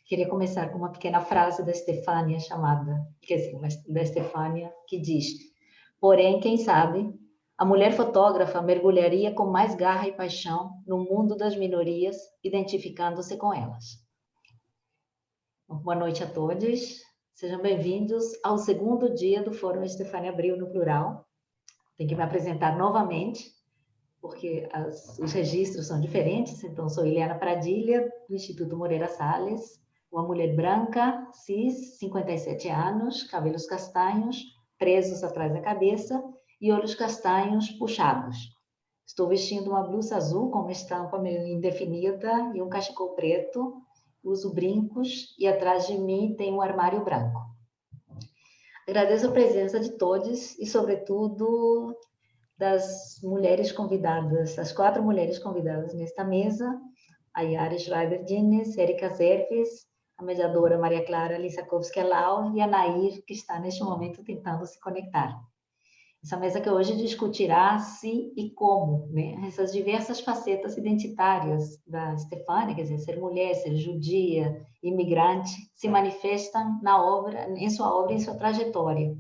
Queria começar com uma pequena frase da Stefânia chamada, quer dizer, da Stefânia, que diz: porém, quem sabe, a mulher fotógrafa mergulharia com mais garra e paixão no mundo das minorias, identificando-se com elas. Boa noite a todos, sejam bem-vindos ao segundo dia do Fórum Stefânia Abril no plural. Tenho que me apresentar novamente, porque os registros são diferentes. Então, sou Eliana Pradilha, do Instituto Moreira Salles, uma mulher branca, cis, 57 anos, cabelos castanhos, presos atrás da cabeça e olhos castanhos puxados. Estou vestindo uma blusa azul com uma estampa meio indefinida e um cachecol preto, uso brincos e atrás de mim tem um armário branco. Agradeço a presença de todos e, sobretudo, das mulheres convidadas, as 4 mulheres convidadas nesta mesa: a Yara Schreiber-Dines, Erika Zerves, a mediadora Maria Clara Lissakowski-Alau e a Nair, que está neste momento tentando se conectar. Essa mesa que hoje discutirá se e como, né, essas diversas facetas identitárias da Stefânia, quer dizer, ser mulher, ser judia, imigrante, se manifestam na obra, em sua obra e em sua trajetória.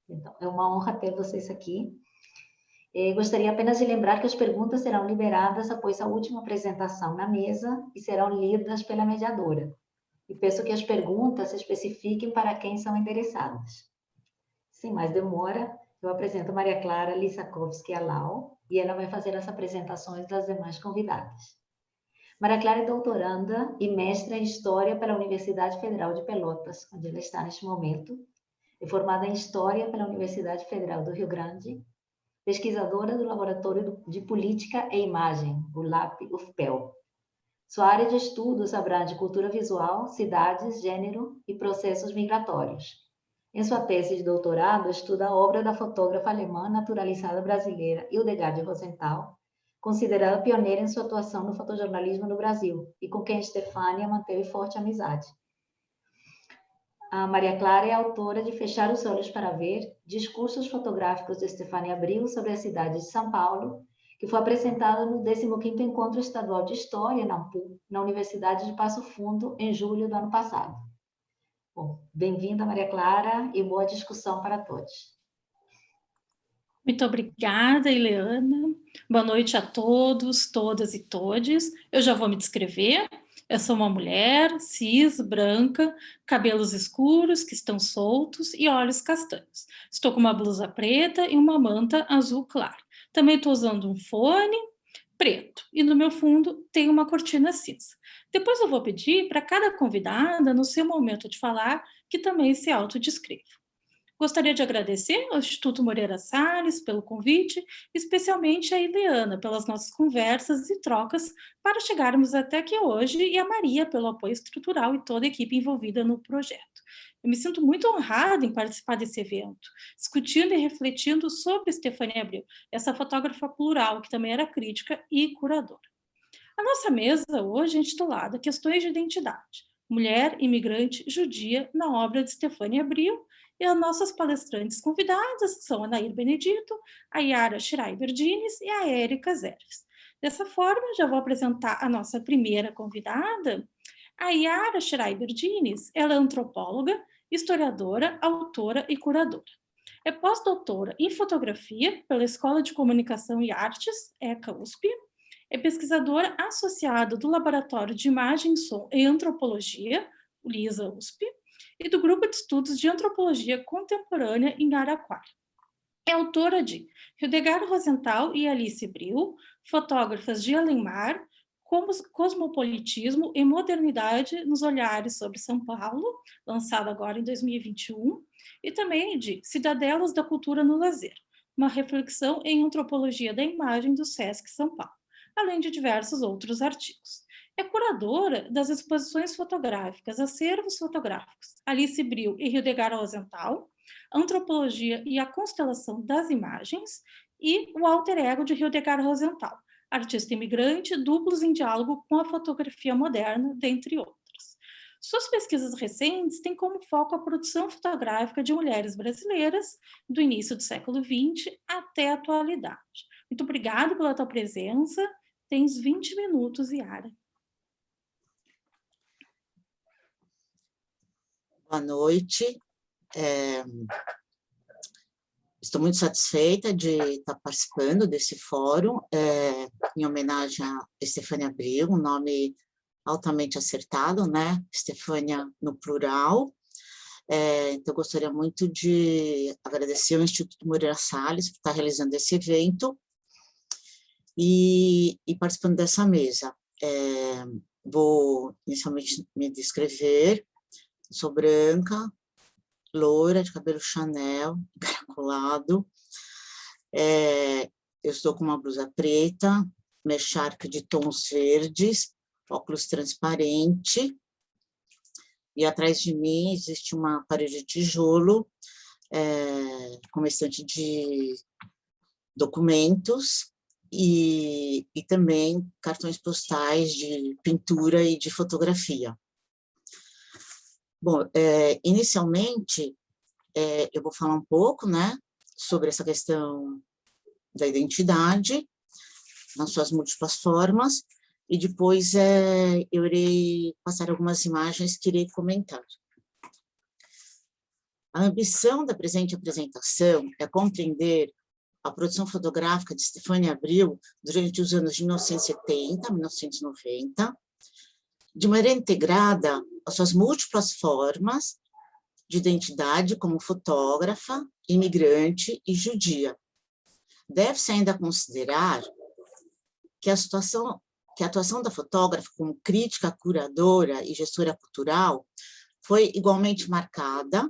Então, é uma honra ter vocês aqui. Gostaria apenas de lembrar que as perguntas serão liberadas após a última apresentação na mesa e serão lidas pela mediadora. E peço que as perguntas se especifiquem para quem são endereçadas. Sem mais demora, eu apresento Maria Clara Lissakowski-Alau e ela vai fazer as apresentações das demais convidadas. Maria Clara é doutoranda e mestra em História pela Universidade Federal de Pelotas, onde ela está neste momento. É formada em História pela Universidade Federal do Rio Grande, pesquisadora do Laboratório de Política e Imagem, o LAP-UFPEL. Sua área de estudos abrange cultura visual, cidades, gênero e processos migratórios. Em sua tese de doutorado, estuda a obra da fotógrafa alemã naturalizada brasileira Hildegard Rosenthal, considerada pioneira em sua atuação no fotojornalismo no Brasil e com quem Stefânia manteve forte amizade. A Maria Clara é autora de Fechar os Olhos para Ver, discursos fotográficos de Stefânia Abril sobre a cidade de São Paulo, que foi apresentada no 15º Encontro Estadual de História, na UNPU, na Universidade de Passo Fundo, em julho do ano passado. Bom, bem-vinda, Maria Clara, e boa discussão para todos. Muito obrigada, Eliana. Boa noite a todos, todas e todes. Eu já vou me descrever. Eu sou uma mulher, cis, branca, cabelos escuros que estão soltos e olhos castanhos. Estou com uma blusa preta e uma manta azul claro. Também estou usando um fone preto e no meu fundo tem uma cortina cinza. Depois eu vou pedir para cada convidada, no seu momento de falar, que também se autodescreva. Gostaria de agradecer ao Instituto Moreira Salles pelo convite, especialmente a Eliana pelas nossas conversas e trocas para chegarmos até aqui hoje e a Maria pelo apoio estrutural e toda a equipe envolvida no projeto. Eu me sinto muito honrada em participar desse evento, discutindo e refletindo sobre Stefânia Abril, essa fotógrafa plural que também era crítica e curadora. A nossa mesa hoje é intitulada Questões de Identidade, Mulher Imigrante Judia na obra de Stefânia Abril, e as nossas palestrantes convidadas são a Nair Benedito, a Yara Schreiber-Dines e a Erika Zerves. Dessa forma, já vou apresentar a nossa primeira convidada. A Yara Schreiber-Dines, ela é antropóloga, historiadora, autora e curadora. É pós-doutora em fotografia pela Escola de Comunicação e Artes, ECA-USP. É pesquisadora associada do Laboratório de Imagem, Som e Antropologia, o LISA-USP, e do Grupo de Estudos de Antropologia Contemporânea em Araraquara. É autora de Hildegard Rosenthal e Alice Brill, Fotógrafas de Além-Mar, Cosmopolitismo e Modernidade nos Olhares sobre São Paulo, lançado agora em 2021, e também de Cidadelas da Cultura no Lazer, uma reflexão em antropologia da imagem do SESC São Paulo, além de diversos outros artigos. É curadora das exposições fotográficas, acervos fotográficos, Alice Brill e Hildegard Rosenthal, Antropologia e a Constelação das Imagens, e o alter ego de Hildegard Rosenthal, artista imigrante, duplos em diálogo com a fotografia moderna, dentre outras. Suas pesquisas recentes têm como foco a produção fotográfica de mulheres brasileiras do início do século XX até a atualidade. Muito obrigada pela tua presença. Tens 20 minutos, Yara. Boa noite. Estou muito satisfeita de estar participando desse fórum, em homenagem a Estefânia Abril, um nome altamente acertado, né? Estefânia no plural. Então, gostaria muito de agradecer ao Instituto Moreira Salles por estar realizando esse evento e participando dessa mesa. Vou inicialmente me descrever. Sou branca, loira, de cabelo Chanel, encaracolado. Eu estou com uma blusa preta, mecharpe de tons verdes, óculos transparente. E atrás de mim existe uma parede de tijolo, com uma estante de documentos e também cartões postais de pintura e de fotografia. Bom, inicialmente, eu vou falar um pouco, né, sobre essa questão da identidade, nas suas múltiplas formas, e depois eu irei passar algumas imagens que irei comentar. A ambição da presente apresentação é compreender a produção fotográfica de Estefânia Abril durante os anos de 1970 a 1990, de maneira integrada às suas múltiplas formas de identidade como fotógrafa, imigrante e judia. Deve-se ainda considerar que a atuação da fotógrafa como crítica, curadora e gestora cultural foi igualmente marcada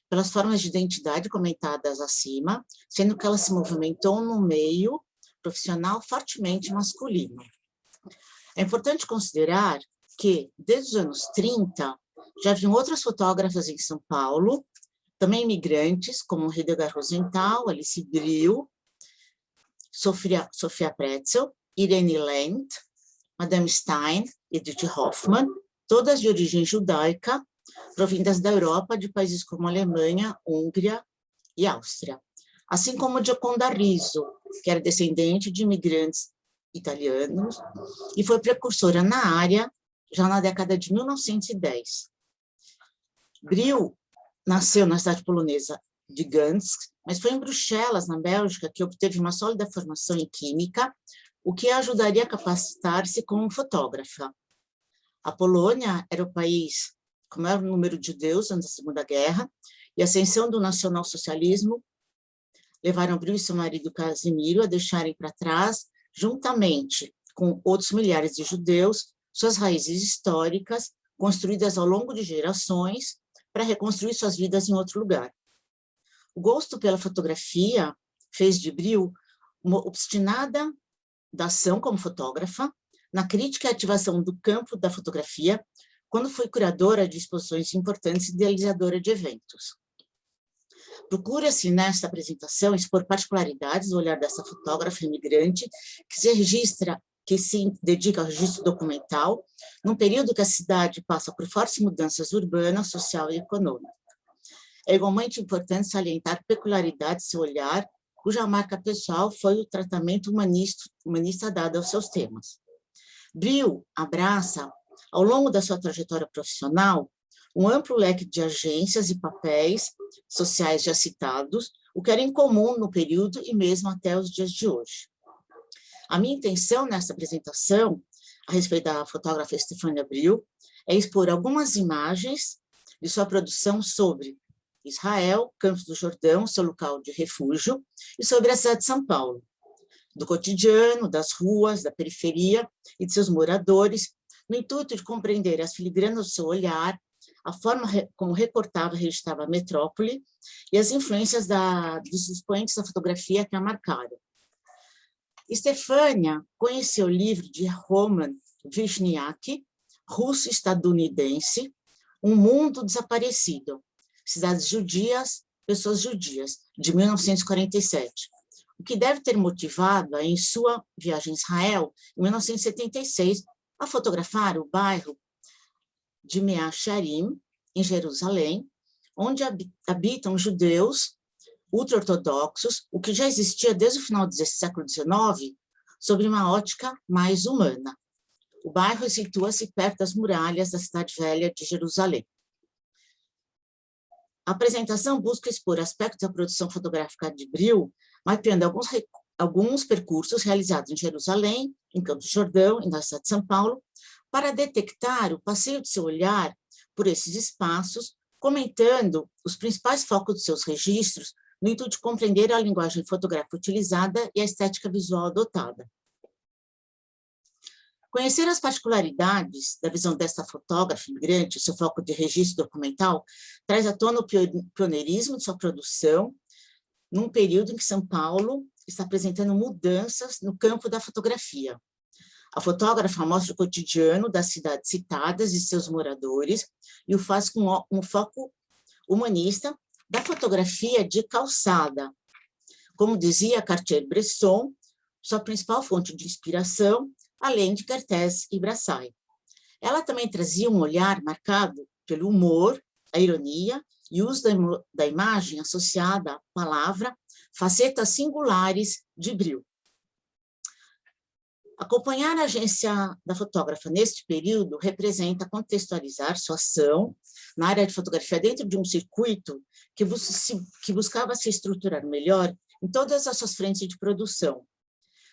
pelas formas de identidade comentadas acima, sendo que ela se movimentou no meio profissional fortemente masculino. É importante considerar que, desde os anos 30, já haviam outras fotógrafas em São Paulo, também imigrantes, como Hildegard Rosenthal, Alice Brill, Sofia Pretzel, Irene Lent, Madame Stein, Edith Hoffmann, todas de origem judaica, provindas da Europa, de países como Alemanha, Hungria e Áustria. Assim como Gioconda Riso, que era descendente de imigrantes italianos e foi precursora na área já na década de 1910. Brill nasceu na cidade polonesa de Gdansk, mas foi em Bruxelas, na Bélgica, que obteve uma sólida formação em química, o que a ajudaria a capacitar-se como fotógrafa. A Polônia era o país com o maior número de judeus antes da Segunda Guerra, e a ascensão do nacionalsocialismo levaram Brill e seu marido Casimiro a deixarem para trás, juntamente com outros milhares de judeus, suas raízes históricas, construídas ao longo de gerações, para reconstruir suas vidas em outro lugar. O gosto pela fotografia fez de Brill uma obstinada da ação como fotógrafa, na crítica e ativação do campo da fotografia, quando foi curadora de exposições importantes e idealizadora de eventos. Procura-se, nesta apresentação, expor particularidades do olhar dessa fotógrafa imigrante que se dedica ao registro documental, num período que a cidade passa por fortes mudanças urbanas, social e econômica. É igualmente importante salientar peculiaridades de seu olhar, cuja marca pessoal foi o tratamento humanista dado aos seus temas. Brill abraça, ao longo da sua trajetória profissional, um amplo leque de agências e papéis sociais já citados, o que era incomum no período e mesmo até os dias de hoje. A minha intenção nessa apresentação, a respeito da fotógrafa Estefânia Brill, é expor algumas imagens de sua produção sobre Israel, Campos do Jordão, seu local de refúgio, e sobre a cidade de São Paulo, do cotidiano, das ruas, da periferia e de seus moradores, no intuito de compreender as filigranas do seu olhar, a forma como recortava e registrava a metrópole e as influências dos expoentes da fotografia que a marcaram. Estefânia conheceu o livro de Roman Vishniac, russo-estadunidense, Um Mundo Desaparecido, Cidades Judias, Pessoas Judias, de 1947, o que deve ter motivado em sua viagem a Israel, em 1976, a fotografar o bairro de Mea Shearim, em Jerusalém, onde habitam judeus ultra-ortodoxos, o que já existia desde o final do século XIX, sob uma ótica mais humana. O bairro situa-se perto das muralhas da cidade velha de Jerusalém. A apresentação busca expor aspectos da produção fotográfica de Bril, mapeando alguns percursos realizados em Jerusalém, em Campos do Jordão e na cidade de São Paulo, para detectar o passeio de seu olhar por esses espaços, comentando os principais focos dos seus registros, no intuito de compreender a linguagem fotográfica utilizada e a estética visual adotada. Conhecer as particularidades da visão desta fotógrafa imigrante, seu foco de registro documental, traz à tona o pioneirismo de sua produção, num período em que São Paulo está apresentando mudanças no campo da fotografia. A fotógrafa mostra o cotidiano das cidades citadas e seus moradores e o faz com um foco humanista da fotografia de calçada. Como dizia Cartier-Bresson, sua principal fonte de inspiração, além de Kertész e Brassai. Ela também trazia um olhar marcado pelo humor, a ironia e o uso da imagem associada à palavra, facetas singulares de Bril. Acompanhar a agência da fotógrafa neste período representa contextualizar sua ação na área de fotografia dentro de um circuito que buscava se estruturar melhor em todas as suas frentes de produção.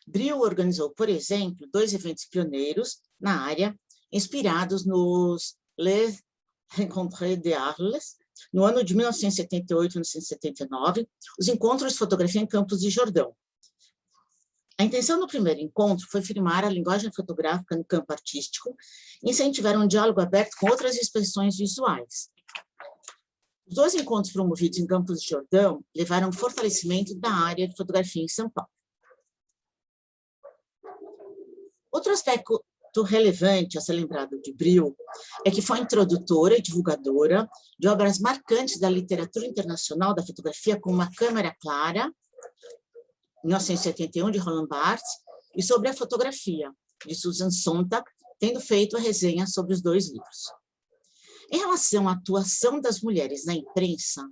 Bril organizou, por exemplo, 2 eventos pioneiros na área, inspirados nos Les Rencontres d'Arles, no ano de 1978 e 1979, os encontros de fotografia em Campos de Jordão. A intenção do primeiro encontro foi firmar a linguagem fotográfica no campo artístico e incentivar um diálogo aberto com outras expressões visuais. Os 2 encontros promovidos em Campos de Jordão levaram ao fortalecimento da área de fotografia em São Paulo. Outro aspecto relevante a ser lembrado de Bril é que foi introdutora e divulgadora de obras marcantes da literatura internacional da fotografia, como A Câmera Clara, 1971, de Roland Barthes, e Sobre a Fotografia, de Susan Sontag, tendo feito a resenha sobre os 2 livros. Em relação à atuação das mulheres na imprensa,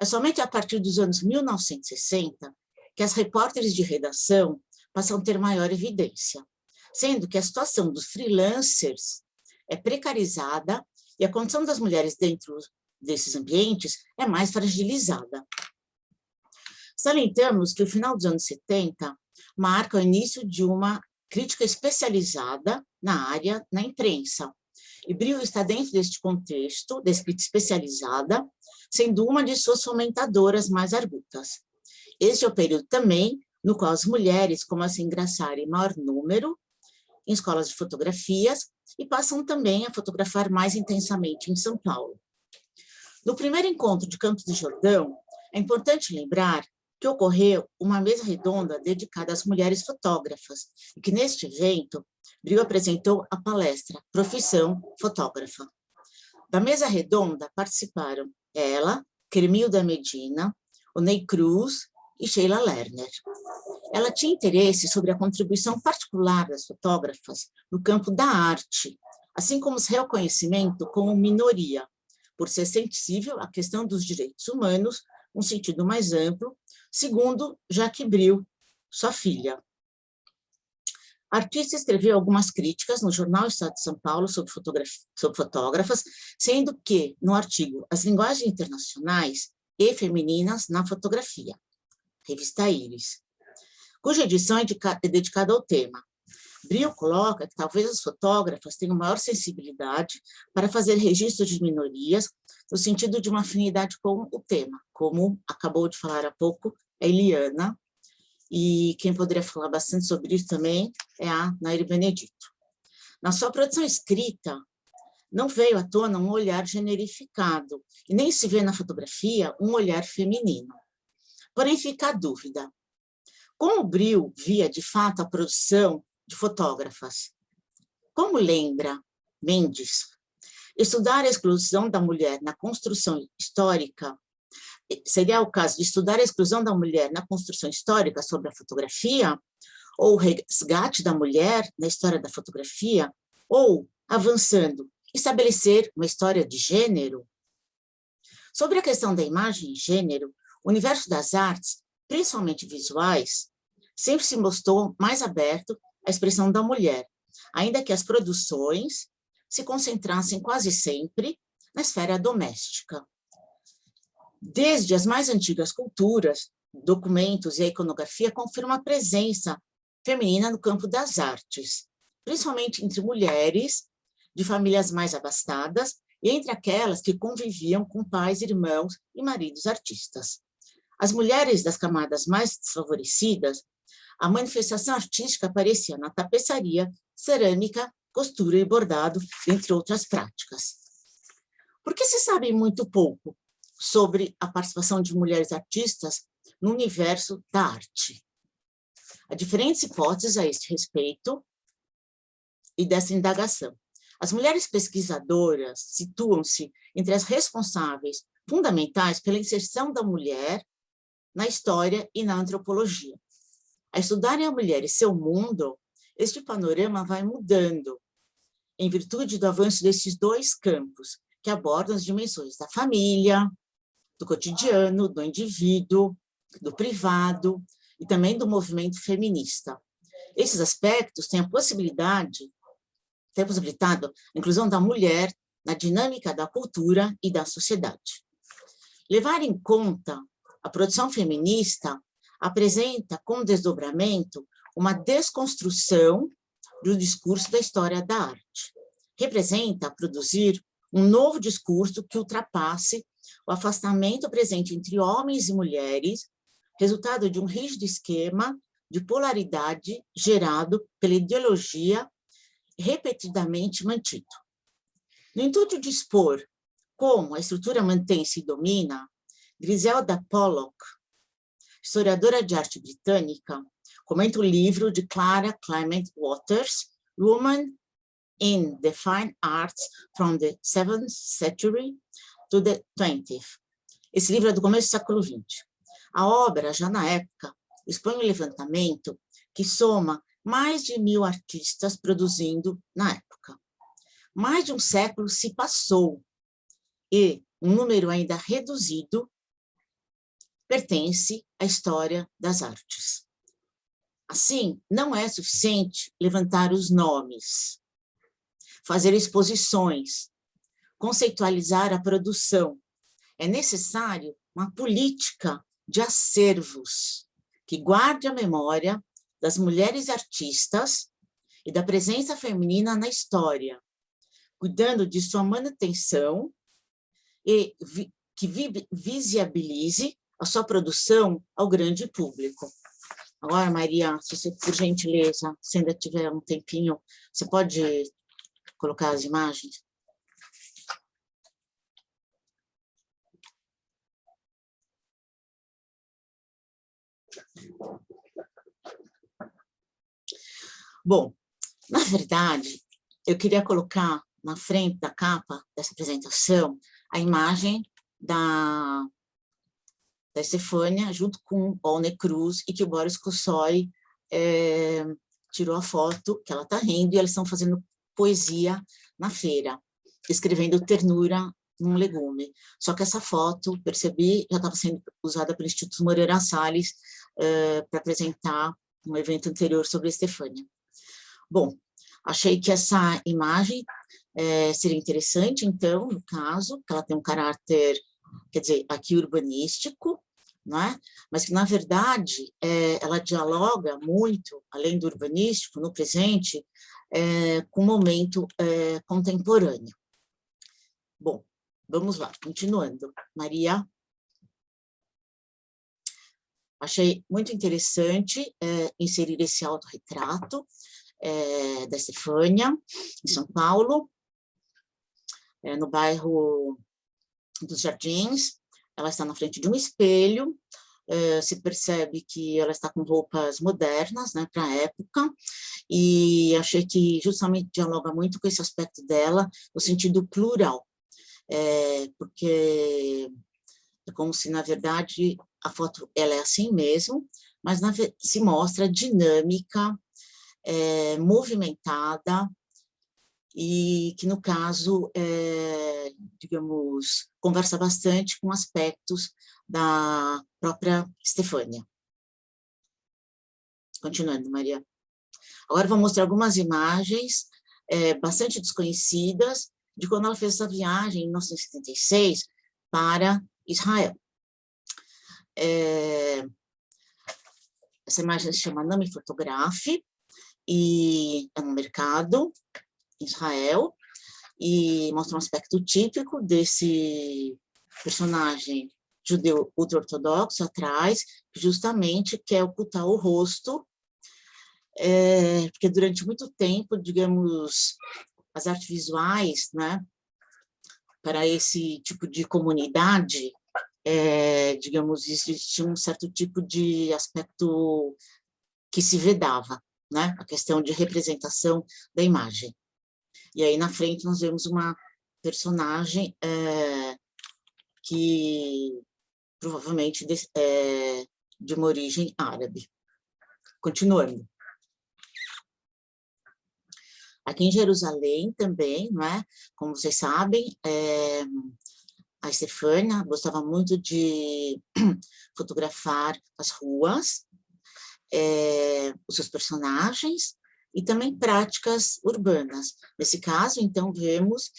é somente a partir dos anos 1960 que as repórteres de redação passam a ter maior evidência, sendo que a situação dos freelancers é precarizada e a condição das mulheres dentro desses ambientes é mais fragilizada. Salientamos que o final dos anos 70 marca o início de uma crítica especializada na área, na imprensa. E Bril está dentro deste contexto, dessa crítica especializada, sendo uma de suas fomentadoras mais argutas. Este é o período também no qual as mulheres começam a ingressar em maior número em escolas de fotografias e passam também a fotografar mais intensamente em São Paulo. No primeiro encontro de Campos de Jordão, é importante lembrar que ocorreu uma mesa redonda dedicada às mulheres fotógrafas, e que neste evento, Bril apresentou a palestra Profissão Fotógrafa. Da mesa redonda participaram ela, Kermilda Medina, Oney Cruz e Sheila Lerner. Ela tinha interesse sobre a contribuição particular das fotógrafas no campo da arte, assim como o reconhecimento como minoria, por ser sensível à questão dos direitos humanos, num sentido mais amplo, segundo Jacques Bril, sua filha. A artista escreveu algumas críticas no jornal Estado de São Paulo sobre fotógrafas, sendo que, no artigo As Linguagens Internacionais e Femininas na Fotografia, revista Iris, cuja edição é dedicada ao tema. Bril coloca que talvez as fotógrafas tenham maior sensibilidade para fazer registros de minorias, no sentido de uma afinidade com o tema, como acabou de falar há pouco a Eliana, e quem poderia falar bastante sobre isso também é a Nair Benedito. Na sua produção escrita, não veio à tona um olhar generificado, e nem se vê na fotografia um olhar feminino. Porém, fica a dúvida. Como Bril via, de fato, a produção de fotógrafas? Como lembra Mendes, estudar a exclusão da mulher na construção histórica, seria o caso de estudar a exclusão da mulher na construção histórica sobre a fotografia, ou o resgate da mulher na história da fotografia, ou, avançando, estabelecer uma história de gênero? Sobre a questão da imagem e gênero, o universo das artes, principalmente visuais, sempre se mostrou mais aberto à expressão da mulher, ainda que as produções se concentrassem quase sempre na esfera doméstica. Desde as mais antigas culturas, documentos e a iconografia confirmam a presença feminina no campo das artes, principalmente entre mulheres de famílias mais abastadas e entre aquelas que conviviam com pais, irmãos e maridos artistas. As mulheres das camadas mais desfavorecidas, a manifestação artística aparecia na tapeçaria, cerâmica, costura e bordado, entre outras práticas. Por que se sabe muito pouco sobre a participação de mulheres artistas no universo da arte? Há diferentes hipóteses a este respeito e dessa indagação. As mulheres pesquisadoras situam-se entre as responsáveis fundamentais pela inserção da mulher na história e na antropologia. A estudarem a mulher e seu mundo, este panorama vai mudando, em virtude do avanço desses dois campos, que abordam as dimensões da família, do cotidiano, do indivíduo, do privado e também do movimento feminista. Esses aspectos têm possibilitado a inclusão da mulher na dinâmica da cultura e da sociedade. Levar em conta a produção feminista apresenta como desdobramento uma desconstrução do discurso da história da arte. Representa produzir um novo discurso que ultrapasse o afastamento presente entre homens e mulheres, resultado de um rígido esquema de polaridade gerado pela ideologia repetidamente mantido. No intuito de expor como a estrutura mantém-se e domina, Griselda Pollock, historiadora de arte britânica, comenta o livro de Clara Clement Waters, Women in the Fine Arts from the 7th Century to the 20th. Esse livro é do começo do século XX. A obra, já na época, expõe um levantamento que soma mais de 1000 artistas produzindo na época. Mais de um século se passou e um número ainda reduzido pertence à história das artes. Assim, não é suficiente levantar os nomes, fazer exposições, conceitualizar a produção. É necessário uma política de acervos que guarde a memória das mulheres artistas e da presença feminina na história, cuidando de sua manutenção e que visibilize a sua produção ao grande público. Agora, Maria, se você, por gentileza, se ainda tiver um tempinho, você pode colocar as imagens? Bom, na verdade, eu queria colocar na frente da capa dessa apresentação a imagem da Estefânia, junto com Olne Cruz, e que o Boris Kossoi tirou a foto, que ela está rindo, e eles estão fazendo poesia na feira, escrevendo ternura num legume. Só que essa foto, percebi, já estava sendo usada pelo Instituto Moreira Salles para apresentar um evento anterior sobre a Estefânia. Bom, achei que essa imagem seria interessante, então, no caso, que ela tem um caráter, quer dizer, aqui urbanístico, não é? Mas que, na verdade, ela dialoga muito, além do urbanístico, no presente, com o momento contemporâneo. Bom, vamos lá, continuando. Maria? Achei muito interessante inserir esse autorretrato da Estefânia, em São Paulo, no bairro dos Jardins. Ela está na frente de um espelho, se percebe que ela está com roupas modernas, né, para a época, e achei que justamente dialoga muito com esse aspecto dela, no sentido plural, porque é como se, na verdade, a foto ela é assim mesmo, mas se mostra dinâmica, movimentada, e que, no caso, digamos, conversa bastante com aspectos da própria Estefânia. Continuando, Maria. Agora vou mostrar algumas imagens bastante desconhecidas de quando ela fez essa viagem, em 1976, para Israel. Essa imagem se chama Nami Fotografe, e é no mercado, em Israel, e mostra um aspecto típico desse personagem judeu ultra-ortodoxo atrás, que justamente quer ocultar o rosto, porque durante muito tempo, digamos, as artes visuais, né, para esse tipo de comunidade, digamos, existia um certo tipo de aspecto que se vedava, né, a questão de representação da imagem. E aí, na frente, nós vemos uma personagem que provavelmente de uma origem árabe. Continuando. Aqui em Jerusalém também, não é? Como vocês sabem, a Estefânia gostava muito de fotografar as ruas, os seus personagens e também práticas urbanas. Nesse caso, então, vemos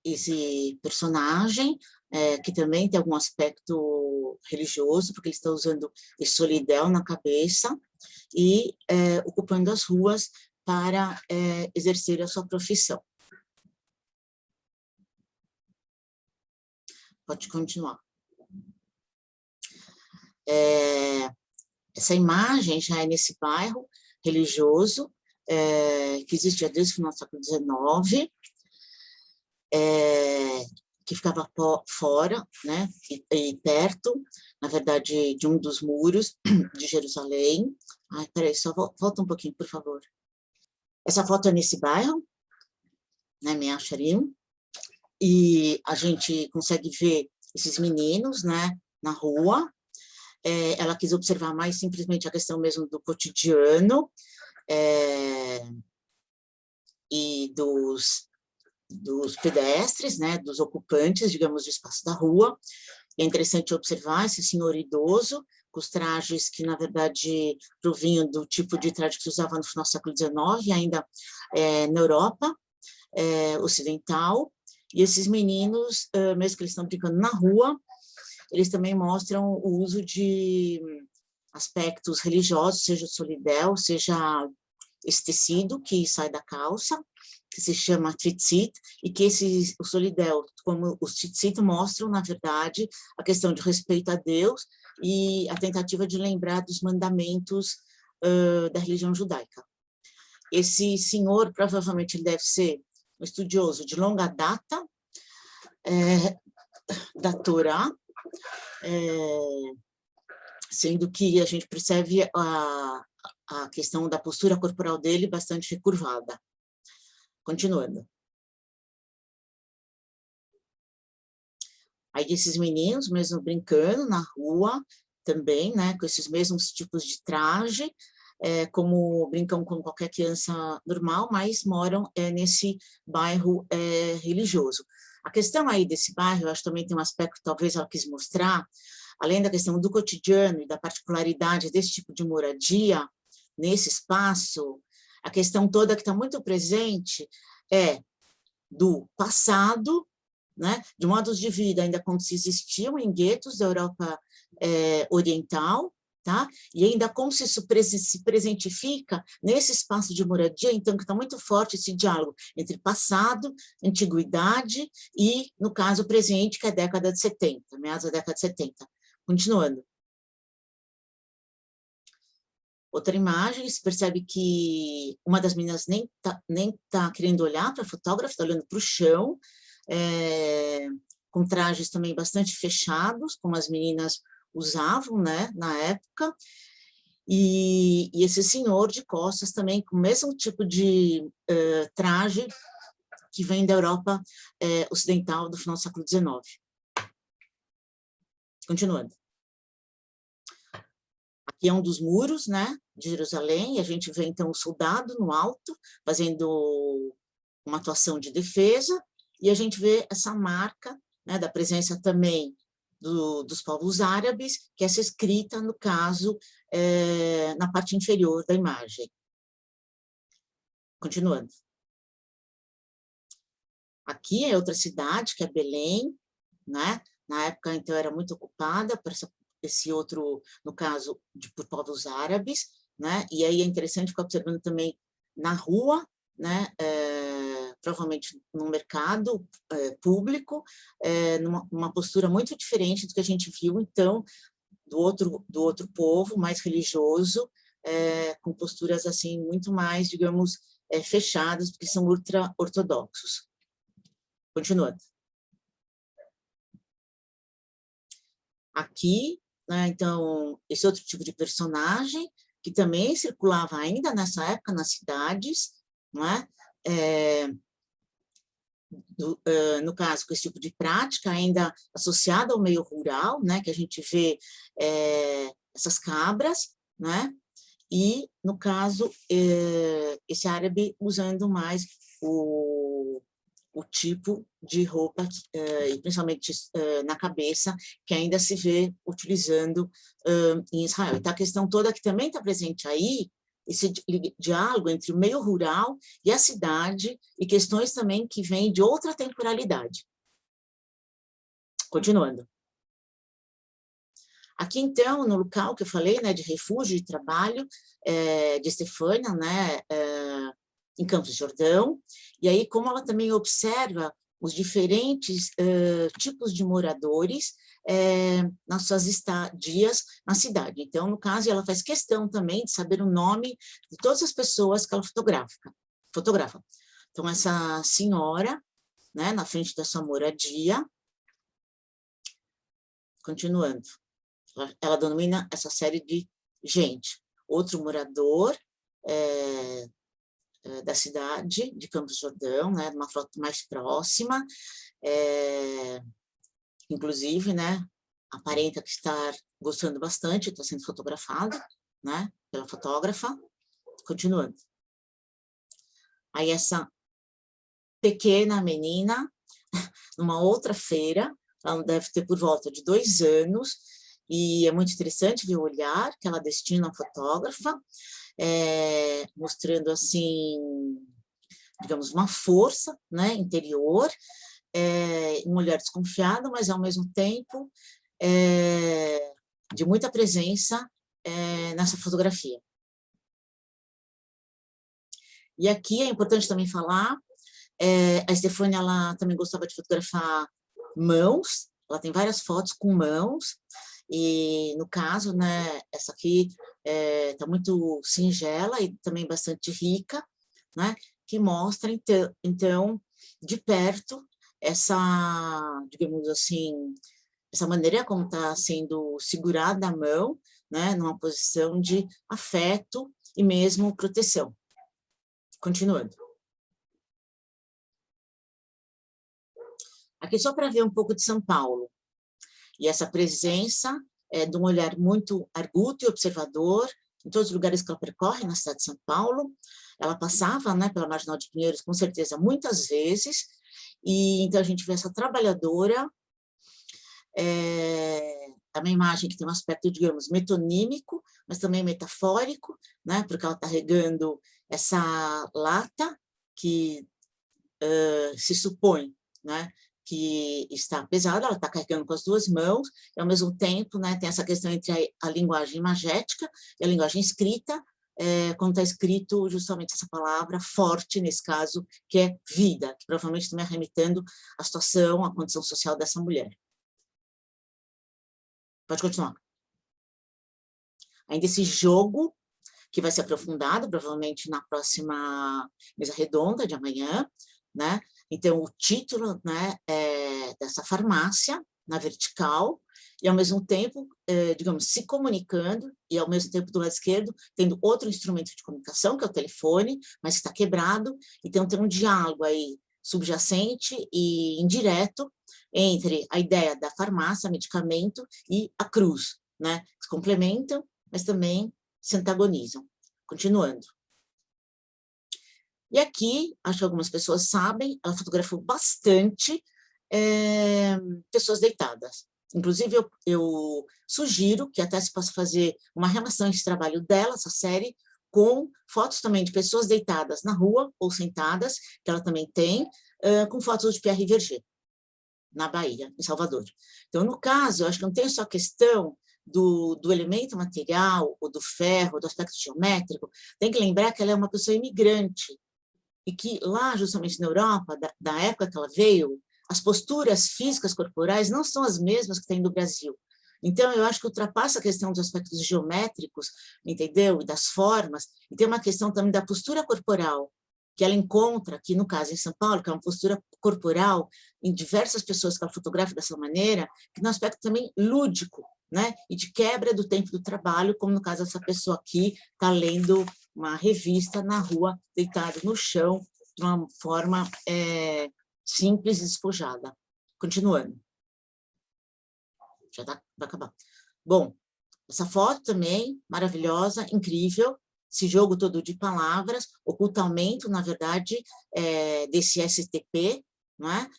esse personagem que também tem algum aspecto religioso, porque ele está usando esse solidel na cabeça e ocupando as ruas para exercer a sua profissão. Pode continuar. Essa imagem já é nesse bairro religioso, que existia desde o final do século XIX, que ficava fora, né, e perto, na verdade, de um dos muros de Jerusalém. Ai, peraí, só volta um pouquinho, por favor. Essa foto é nesse bairro, né, Mea Shearim, e a gente consegue ver esses meninos, né, na rua. Ela quis observar mais simplesmente a questão mesmo do cotidiano e dos pedestres, né, dos ocupantes, digamos, do espaço da rua. É interessante observar esse senhor idoso, com os trajes que, na verdade, provinham do tipo de traje que se usava no final do século XIX, ainda na Europa ocidental. E esses meninos, mesmo que eles estão brincando na rua, eles também mostram o uso de aspectos religiosos, seja o solidel, seja esse tecido que sai da calça, que se chama tzitzit, e que o solidel, como os tzitzit, mostram, na verdade, a questão de respeito a Deus e a tentativa de lembrar dos mandamentos da religião judaica. Esse senhor, provavelmente, ele deve ser um estudioso de longa data da Torá, sendo que a gente percebe a questão da postura corporal dele bastante recurvada. Continuando. Aí esses meninos, mesmo brincando na rua, também, né, com esses mesmos tipos de traje, como brincam com qualquer criança normal, mas moram nesse bairro religioso. A questão aí desse bairro, eu acho que também tem um aspecto, talvez ela quis mostrar, além da questão do cotidiano e da particularidade desse tipo de moradia, nesse espaço, a questão toda que está muito presente é do passado, né, de modos de vida ainda como se existiam em guetos da Europa Oriental, tá? E ainda como se isso se presentifica nesse espaço de moradia, então que está muito forte esse diálogo entre passado, antiguidade e, no caso, presente, que é a década de 70, meados da década de 70. Continuando. Outra imagem, se percebe que uma das meninas nem tá querendo olhar para a fotógrafa, está olhando para o chão, com trajes também bastante fechados, como as meninas usavam, né, na época, e esse senhor de costas também, com o mesmo tipo de traje que vem da Europa ocidental do final do século XIX. Continuando. Aqui é um dos muros, né, de Jerusalém, e a gente vê, então, um soldado no alto, fazendo uma atuação de defesa, e a gente vê essa marca, né, da presença também dos povos árabes, que é essa escrita, no caso, na parte inferior da imagem. Continuando. Aqui é outra cidade, que é Belém, né? Na época, então, era muito ocupada por essa esse outro, no caso, por povos árabes, né? E aí é interessante ficar observando também na rua, né? Provavelmente no mercado público, numa postura muito diferente do que a gente viu, então, do outro povo, mais religioso, com posturas assim muito mais, digamos, fechadas, porque são ultra-ortodoxos. Continuando. Aqui, né, então, esse outro tipo de personagem, que também circulava ainda nessa época nas cidades, não é? No caso, com esse tipo de prática, ainda associada ao meio rural, né, que a gente vê essas cabras, né? E, no caso, esse árabe usando mais o tipo de roupa, e principalmente na cabeça, que ainda se vê utilizando em Israel. Então, a questão toda que também está presente aí, esse diálogo entre o meio rural e a cidade, e questões também que vêm de outra temporalidade. Continuando. Aqui, então, no local que eu falei, né, de refúgio e trabalho de Estefânia, né, em Campos do Jordão, e aí como ela também observa os diferentes tipos de moradores nas suas estadias na cidade. Então, no caso, ela faz questão também de saber o nome de todas as pessoas que ela fotografa. Então, essa senhora, né, na frente da sua moradia, continuando. Ela denomina essa série de gente. Outro morador da cidade de Campos do Jordão, né, uma foto mais próxima, inclusive, né, aparenta que está gostando bastante, está sendo fotografado, né, pela fotógrafa. Continuando. Aí essa pequena menina, numa outra feira, ela deve ter por volta de 2 anos, e é muito interessante ver o olhar que ela destina à fotógrafa, mostrando, assim, digamos, uma força, né, interior, um olhar desconfiado, mas, ao mesmo tempo, de muita presença nessa fotografia. E aqui é importante também falar, a Estefânia, ela também gostava de fotografar mãos, ela tem várias fotos com mãos, e, no caso, né, essa aqui está muito singela e também bastante rica, né, que mostra, então, de perto, essa, digamos assim, essa maneira como está sendo segurada a mão, né, numa posição de afeto e mesmo proteção. Continuando. Aqui só para ver um pouco de São Paulo. E essa presença de um olhar muito arguto e observador em todos os lugares que ela percorre na cidade de São Paulo. Ela passava, né, pela Marginal de Pinheiros, com certeza, muitas vezes, e então a gente vê essa trabalhadora, uma imagem que tem um aspecto, digamos, metonímico, mas também metafórico, né, porque ela está regando essa lata que se supõe, né, que está pesada, ela está carregando com as 2 mãos, e, ao mesmo tempo, né, tem essa questão entre a linguagem imagética e a linguagem escrita, quando está escrito justamente essa palavra forte, nesse caso, que é vida, que provavelmente também remetendo à situação, à condição social dessa mulher. Pode continuar. Ainda esse jogo, que vai ser aprofundado, provavelmente na próxima mesa redonda de amanhã, né? Então, o título, né, dessa farmácia, na vertical, e, ao mesmo tempo, digamos, se comunicando, e, ao mesmo tempo, do lado esquerdo, tendo outro instrumento de comunicação, que é o telefone, mas que está quebrado, então tem um diálogo aí subjacente e indireto entre a ideia da farmácia, medicamento, e a cruz, né? Se complementam, mas também se antagonizam. Continuando. E aqui, acho que algumas pessoas sabem, ela fotografou bastante pessoas deitadas. Inclusive, eu sugiro que até se possa fazer uma relação entre o trabalho dela, essa série, com fotos também de pessoas deitadas na rua ou sentadas, que ela também tem, com fotos de Pierre Verger, na Bahia, em Salvador. Então, no caso, eu acho que não tem só a questão do elemento material, ou do ferro, do aspecto geométrico, tem que lembrar que ela é uma pessoa imigrante, e que lá, justamente na Europa, da época que ela veio, as posturas físicas corporais não são as mesmas que tem no Brasil. Então, eu acho que ultrapassa a questão dos aspectos geométricos, entendeu? E das formas, e tem uma questão também da postura corporal, que ela encontra aqui, no caso, em São Paulo, que é uma postura corporal em diversas pessoas que ela fotografa dessa maneira, que é um aspecto também lúdico, né? E de quebra do tempo do trabalho, como no caso dessa pessoa aqui, está lendo uma revista na rua, deitado no chão, de uma forma simples e despojada. Continuando. Já vai acabar. Bom, essa foto também, maravilhosa, incrível, esse jogo todo de palavras, ocultamento, na verdade, desse STP, não é?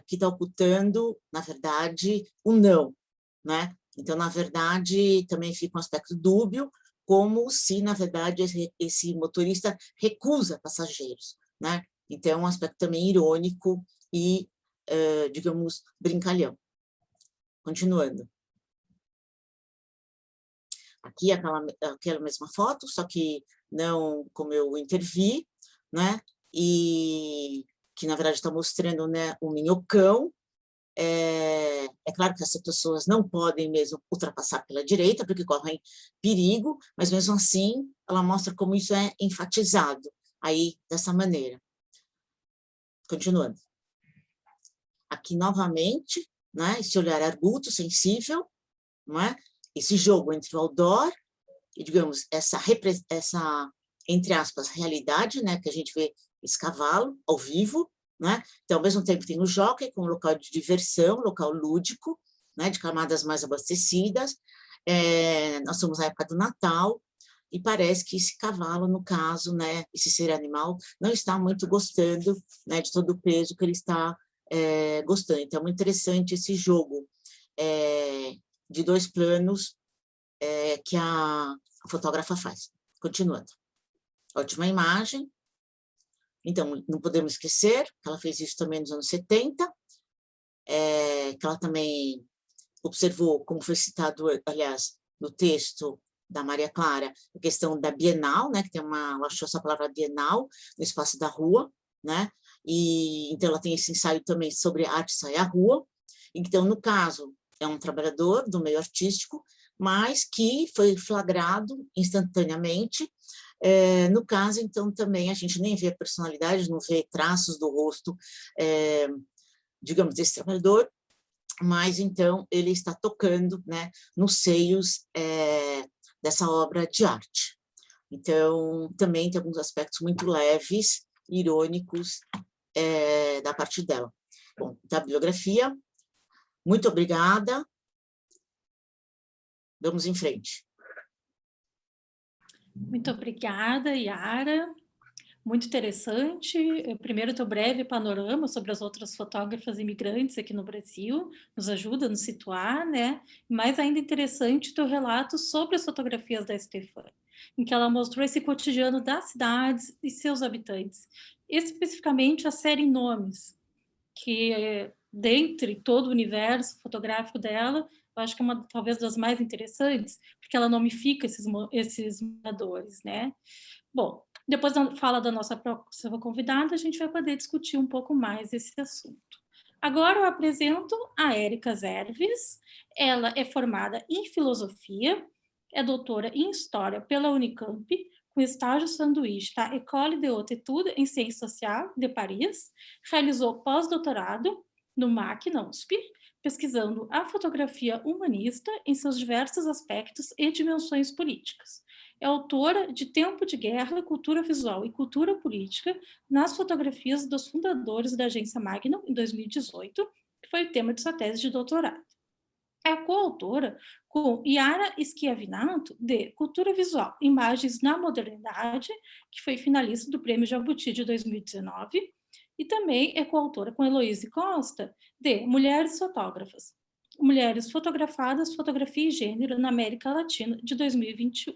Que está ocultando, na verdade, o não, né? Então, na verdade, também fica um aspecto dúbio, como se, na verdade, esse motorista recusa passageiros, né? Então, é um aspecto também irônico e, digamos, brincalhão. Continuando. Aqui aquela mesma foto, só que não como eu intervi, né? E que, na verdade, está mostrando, né, um minhocão. É claro que essas pessoas não podem mesmo ultrapassar pela direita, porque correm perigo, mas, mesmo assim, ela mostra como isso é enfatizado aí, dessa maneira. Continuando. Aqui, novamente, né, esse olhar arguto, sensível, não é? Esse jogo entre o outdoor e, digamos, essa, entre aspas, realidade, né, que a gente vê esse cavalo ao vivo, né? Então, ao mesmo tempo, tem o jockey como local de diversão, local lúdico, né, de camadas mais abastecidas. Nós estamos na época do Natal, e parece que esse cavalo, no caso, né, esse ser animal, não está muito gostando, né, de todo o peso que ele está gostando. Então, é muito interessante esse jogo de dois planos que a fotógrafa faz. Continuando. Ótima imagem. Então, não podemos esquecer que ela fez isso também nos anos 70, que ela também observou, como foi citado, aliás, no texto da Maria Clara, a questão da Bienal, né, que tem ela achou essa palavra Bienal no espaço da rua, né, e então ela tem esse ensaio também sobre arte sai à rua. Então, no caso, é um trabalhador do meio artístico, mas que foi flagrado instantaneamente. No caso, então, também a gente nem vê a personalidade, não vê traços do rosto, digamos, desse trabalhador, mas, então, ele está tocando, né, nos seios dessa obra de arte. Então, também tem alguns aspectos muito leves, irônicos, da parte dela. Bom, da bibliografia, muito obrigada. Vamos em frente. Muito obrigada, Yara. Muito interessante. Primeiro, teu breve panorama sobre as outras fotógrafas imigrantes aqui no Brasil, nos ajuda a nos situar, né? Mais ainda interessante, teu relato sobre as fotografias da Stefania, em que ela mostrou esse cotidiano das cidades e seus habitantes, especificamente a série Nomes, que, dentre todo o universo fotográfico dela, eu acho que é uma, talvez, das mais interessantes, porque ela nomifica esses moradores, né? Bom, depois da fala da nossa próxima convidada, a gente vai poder discutir um pouco mais esse assunto. Agora eu apresento a Érica Zerves. Ela é formada em Filosofia, é doutora em História pela Unicamp, com estágio sanduíche da École de Haute Étude em Ciências Sociales de Paris, realizou pós-doutorado no MAC, na USP, pesquisando a fotografia humanista em seus diversos aspectos e dimensões políticas. É autora de Tempo de Guerra, Cultura Visual e Cultura Política nas fotografias dos fundadores da agência Magnum, em 2018, que foi o tema de sua tese de doutorado. É coautora com Yara Schiavinato de Cultura Visual, Imagens na Modernidade, que foi finalista do Prêmio Jabuti de 2019, e também é coautora com Heloíse Costa de Mulheres Fotógrafas, Mulheres Fotografadas, Fotografia e Gênero na América Latina, de 2021.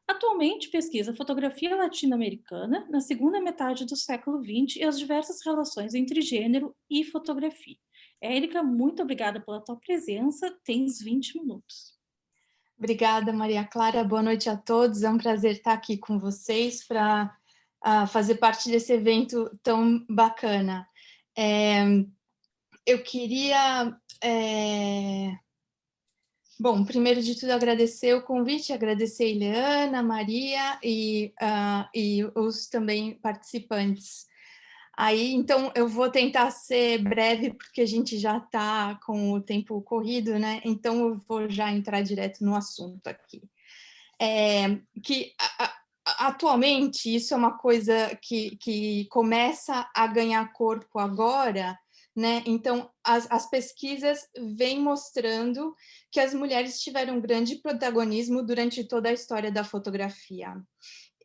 Atualmente pesquisa fotografia latino-americana na segunda metade do século XX e as diversas relações entre gênero e fotografia. Érica, muito obrigada pela tua presença, tens 20 minutos. Obrigada, Maria Clara. Boa noite a todos. É um prazer estar aqui com vocês para fazer parte desse evento tão bacana. Eu queria, bom, primeiro de tudo, agradecer o convite, agradecer a Ileana, Maria e os também participantes. Aí, então, eu vou tentar ser breve, porque a gente já está com o tempo corrido, né? Então, eu vou já entrar direto no assunto aqui. Atualmente, isso é uma coisa que começa a ganhar corpo agora, né? Então, as pesquisas vêm mostrando que as mulheres tiveram grande protagonismo durante toda a história da fotografia.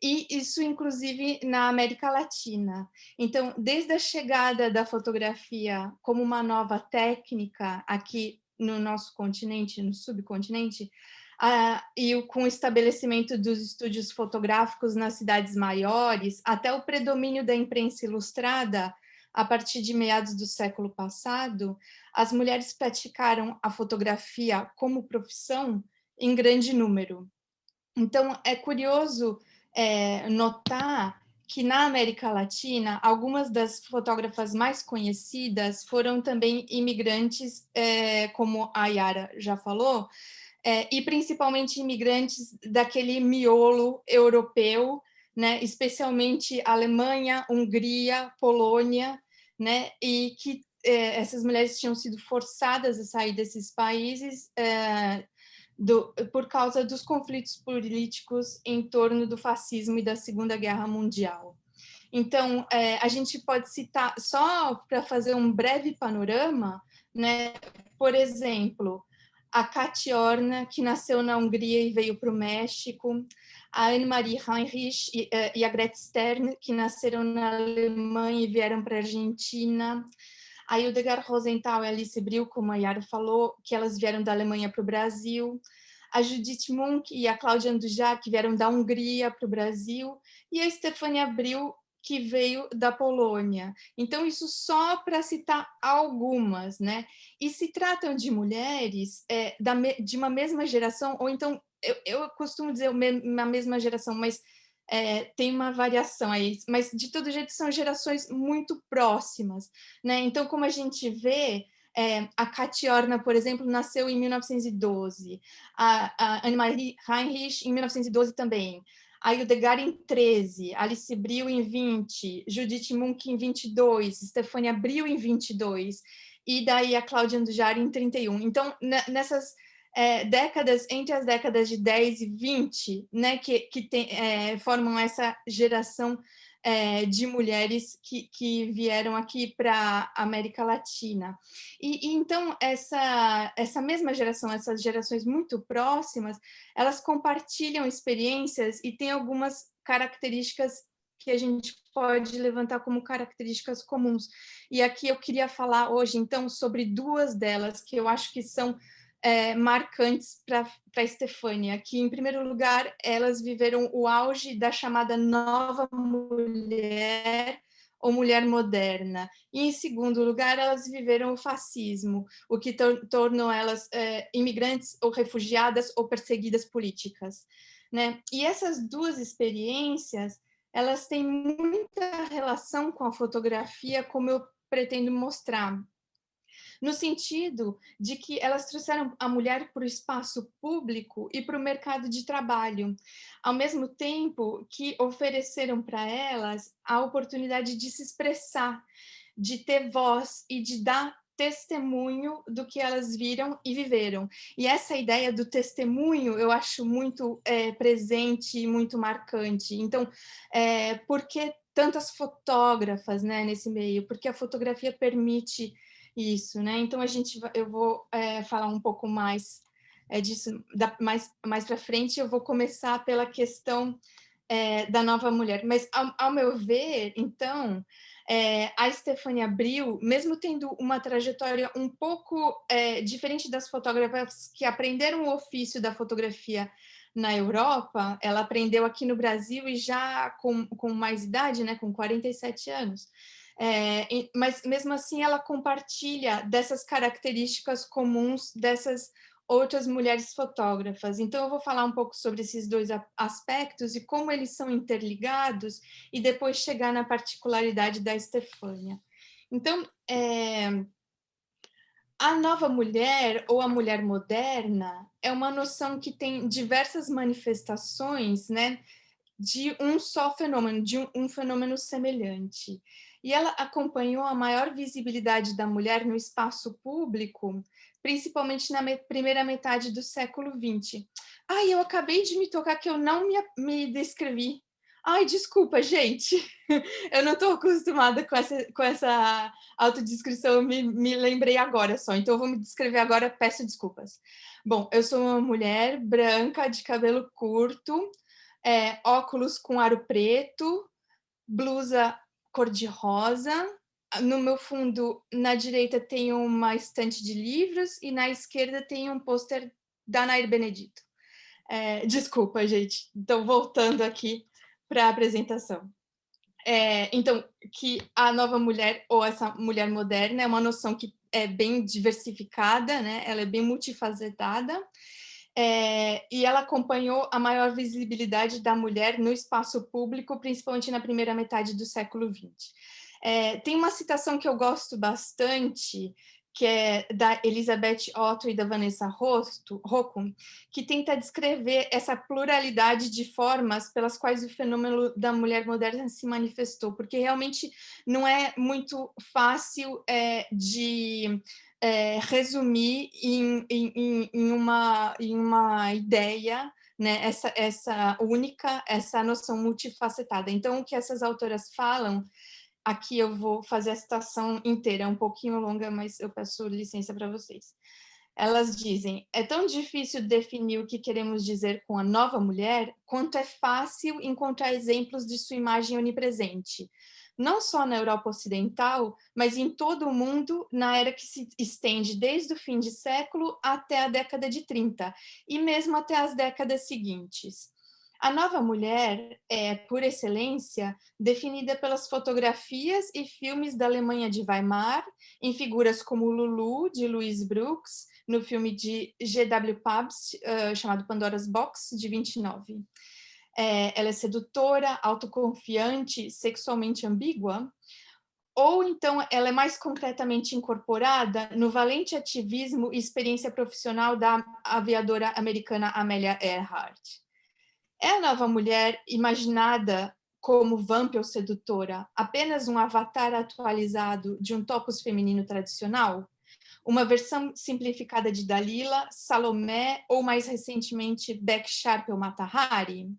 E isso, inclusive, na América Latina. Então, desde a chegada da fotografia como uma nova técnica aqui no nosso continente, no subcontinente, e com o estabelecimento dos estúdios fotográficos nas cidades maiores, até o predomínio da imprensa ilustrada, a partir de meados do século passado, as mulheres praticaram a fotografia como profissão em grande número. Então, é curioso notar que na América Latina, algumas das fotógrafas mais conhecidas foram também imigrantes, como a Yara já falou, e principalmente imigrantes daquele miolo europeu, né, especialmente Alemanha, Hungria, Polônia, né, e que essas mulheres tinham sido forçadas a sair desses países por causa dos conflitos políticos em torno do fascismo e da Segunda Guerra Mundial. Então, a gente pode citar, só para fazer um breve panorama, né, por exemplo, a Kathi Orna, que nasceu na Hungria e veio para o México, a Annemarie Heinrich e a Grete Stern, que nasceram na Alemanha e vieram para a Argentina, a Hildegard Rosenthal e a Alice Brill, como a Yara falou, que elas vieram da Alemanha para o Brasil, a Judith Munk e a Cláudia Andujá, que vieram da Hungria para o Brasil, e a Stefania Brill, que veio da Polônia. Então, isso só para citar algumas, né? E se tratam de mulheres de uma mesma geração, ou então, eu costumo dizer uma mesma geração, mas tem uma variação aí, mas de todo jeito são gerações muito próximas, né? Então, como a gente vê, a Kathi Orna, por exemplo, nasceu em 1912, a Annemarie Heinrich em 1912 também, a Hildegard em 13, Alice Brill em 20, Judith Munk em 22, Stefania Brill em 22, e daí a Cláudia Andujá em 31. Então, nessas décadas, entre as décadas de 10 e 20, né, que formam essa geração de mulheres que vieram aqui para a América Latina. E então, essa mesma geração, essas gerações muito próximas, elas compartilham experiências e têm algumas características que a gente pode levantar como características comuns. E aqui eu queria falar hoje, então, sobre duas delas, que eu acho que são marcantes para a Stefania, que, em primeiro lugar, elas viveram o auge da chamada nova mulher ou mulher moderna, e, em segundo lugar, elas viveram o fascismo, o que tornou elas imigrantes ou refugiadas ou perseguidas políticas, né? E essas duas experiências, elas têm muita relação com a fotografia, como eu pretendo mostrar, no sentido de que elas trouxeram a mulher para o espaço público e para o mercado de trabalho, ao mesmo tempo que ofereceram para elas a oportunidade de se expressar, de ter voz e de dar testemunho do que elas viram e viveram. E essa ideia do testemunho eu acho muito presente e muito marcante. Então, por que tantas fotógrafas, né, nesse meio? Porque a fotografia permite isso, né? Então eu vou falar um pouco mais disso mais para frente. Eu vou começar pela questão da nova mulher, mas ao meu ver, então, a Stefania Brill, mesmo tendo uma trajetória um pouco diferente das fotógrafas que aprenderam o ofício da fotografia na Europa, ela aprendeu aqui no Brasil e já com mais idade, né, com 47 anos. Mas mesmo assim ela compartilha dessas características comuns dessas outras mulheres fotógrafas. Então, eu vou falar um pouco sobre esses dois aspectos e como eles são interligados, e depois chegar na particularidade da Estefânia. Então, a nova mulher, ou a mulher moderna, é uma noção que tem diversas manifestações, né, de um só fenômeno, de um fenômeno semelhante. E ela acompanhou a maior visibilidade da mulher no espaço público, principalmente na primeira metade do século XX. Ai, eu acabei de me tocar que eu não me descrevi. Ai, desculpa, gente. Eu não estou acostumada com essa autodescrição, eu me lembrei agora só. Então, eu vou me descrever agora, peço desculpas. Bom, eu sou uma mulher branca, de cabelo curto, óculos com aro preto, blusa cor-de-rosa. No meu fundo, na direita, tem uma estante de livros e na esquerda tem um pôster da Nair Benedito. Desculpa, gente. Então, voltando aqui para a apresentação. Então, que a nova mulher, ou essa mulher moderna, é uma noção que é bem diversificada, né? Ela é bem multifacetada, e ela acompanhou a maior visibilidade da mulher no espaço público, principalmente na primeira metade do século XX. Tem uma citação que eu gosto bastante, que é da Elizabeth Otto e da Vanessa Rocco, que tenta descrever essa pluralidade de formas pelas quais o fenômeno da mulher moderna se manifestou, porque realmente não é muito fácil de resumir em uma ideia, né, essa noção multifacetada. Então, o que essas autoras falam, aqui eu vou fazer a citação inteira, é um pouquinho longa, mas eu peço licença para vocês. Elas dizem: é tão difícil definir o que queremos dizer com a nova mulher, quanto é fácil encontrar exemplos de sua imagem onipresente, não só na Europa Ocidental, mas em todo o mundo, na era que se estende desde o fim de século até a década de 30, e mesmo até as décadas seguintes. A nova mulher é, por excelência, definida pelas fotografias e filmes da Alemanha de Weimar, em figuras como Lulu, de Louise Brooks, no filme de G.W. Pabst, chamado Pandora's Box, de 29. Ela é sedutora, autoconfiante, sexualmente ambígua, ou então ela é mais concretamente incorporada no valente ativismo e experiência profissional da aviadora americana Amelia Earhart. É a nova mulher imaginada como vamp ou sedutora apenas um avatar atualizado de um topos feminino tradicional? Uma versão simplificada de Dalila, Salomé ou, mais recentemente, Beck Sharp ou Mata Hari?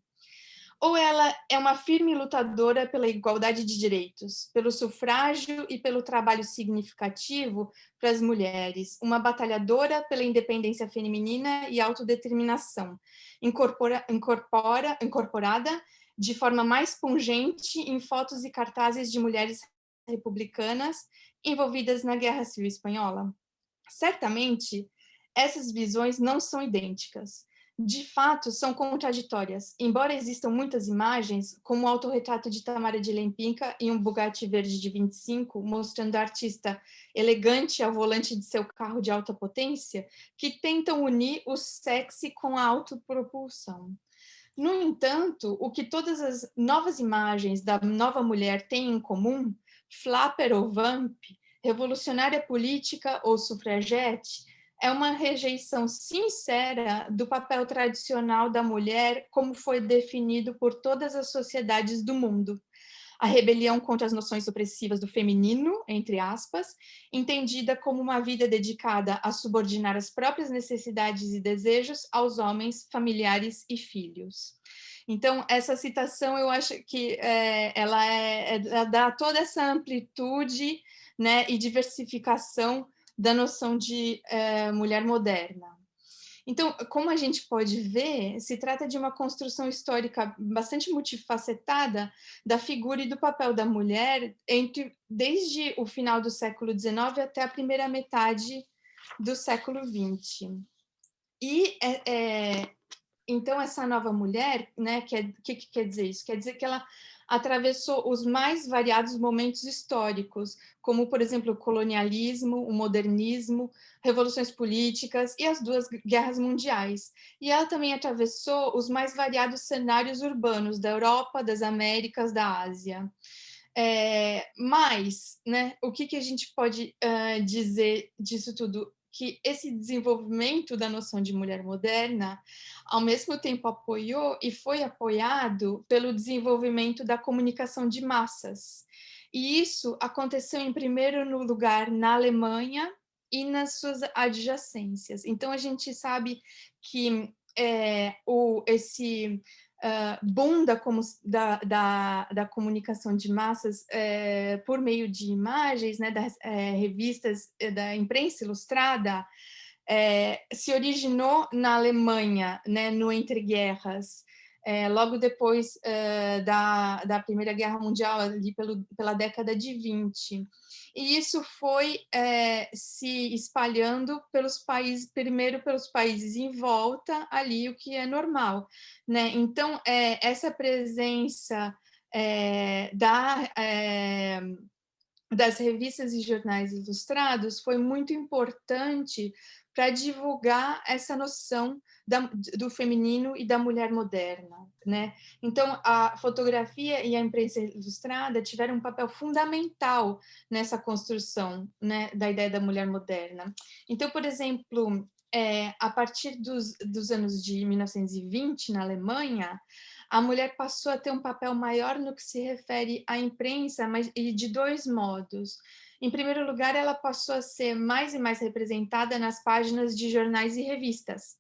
Ou ela é uma firme lutadora pela igualdade de direitos, pelo sufrágio e pelo trabalho significativo para as mulheres, uma batalhadora pela independência feminina e autodeterminação, incorporada de forma mais pungente em fotos e cartazes de mulheres republicanas envolvidas na Guerra Civil Espanhola? Certamente, essas visões não são idênticas. De fato, são contraditórias. Embora existam muitas imagens, como o autorretrato de Tamara de Lempicka em um Bugatti verde de 25, mostrando a artista elegante ao volante de seu carro de alta potência, que tentam unir o sexy com a autopropulsão. No entanto, o que todas as novas imagens da nova mulher têm em comum, flapper ou vamp, revolucionária política ou sufragete, é uma rejeição sincera do papel tradicional da mulher como foi definido por todas as sociedades do mundo. A rebelião contra as noções opressivas do feminino, entre aspas, entendida como uma vida dedicada a subordinar as próprias necessidades e desejos aos homens, familiares e filhos. Então, essa citação, eu acho que ela dá toda essa amplitude, né, e diversificação da noção de mulher moderna. Então, como a gente pode ver, se trata de uma construção histórica bastante multifacetada da figura e do papel da mulher desde o final do século XIX até a primeira metade do século XX. E, então, essa nova mulher, né, que quer dizer isso? Quer dizer que ela atravessou os mais variados momentos históricos, como, por exemplo, o colonialismo, o modernismo, revoluções políticas e as 2 guerras mundiais. E ela também atravessou os mais variados cenários urbanos da Europa, das Américas, da Ásia. Mas, né, o que a gente pode dizer disso tudo? Que esse desenvolvimento da noção de mulher moderna, ao mesmo tempo apoiou e foi apoiado pelo desenvolvimento da comunicação de massas. E isso aconteceu, em primeiro lugar, na Alemanha e nas suas adjacências. Então, a gente sabe que esse boom da comunicação de massas por meio de imagens, né, das revistas da imprensa ilustrada, se originou na Alemanha, né, no entreguerras, logo depois da Primeira Guerra Mundial, ali pela década de 20. E isso foi se espalhando pelos países, primeiro pelos países em volta, ali o que é normal, né? Então, essa presença das revistas e jornais ilustrados foi muito importante para divulgar essa noção do feminino e da mulher moderna, né? Então, a fotografia e a imprensa ilustrada tiveram um papel fundamental nessa construção, né, da ideia da mulher moderna. Então, por exemplo, a partir dos anos de 1920, na Alemanha, a mulher passou a ter um papel maior no que se refere à imprensa, mas e de 2 modos. Em primeiro lugar, ela passou a ser mais e mais representada nas páginas de jornais e revistas,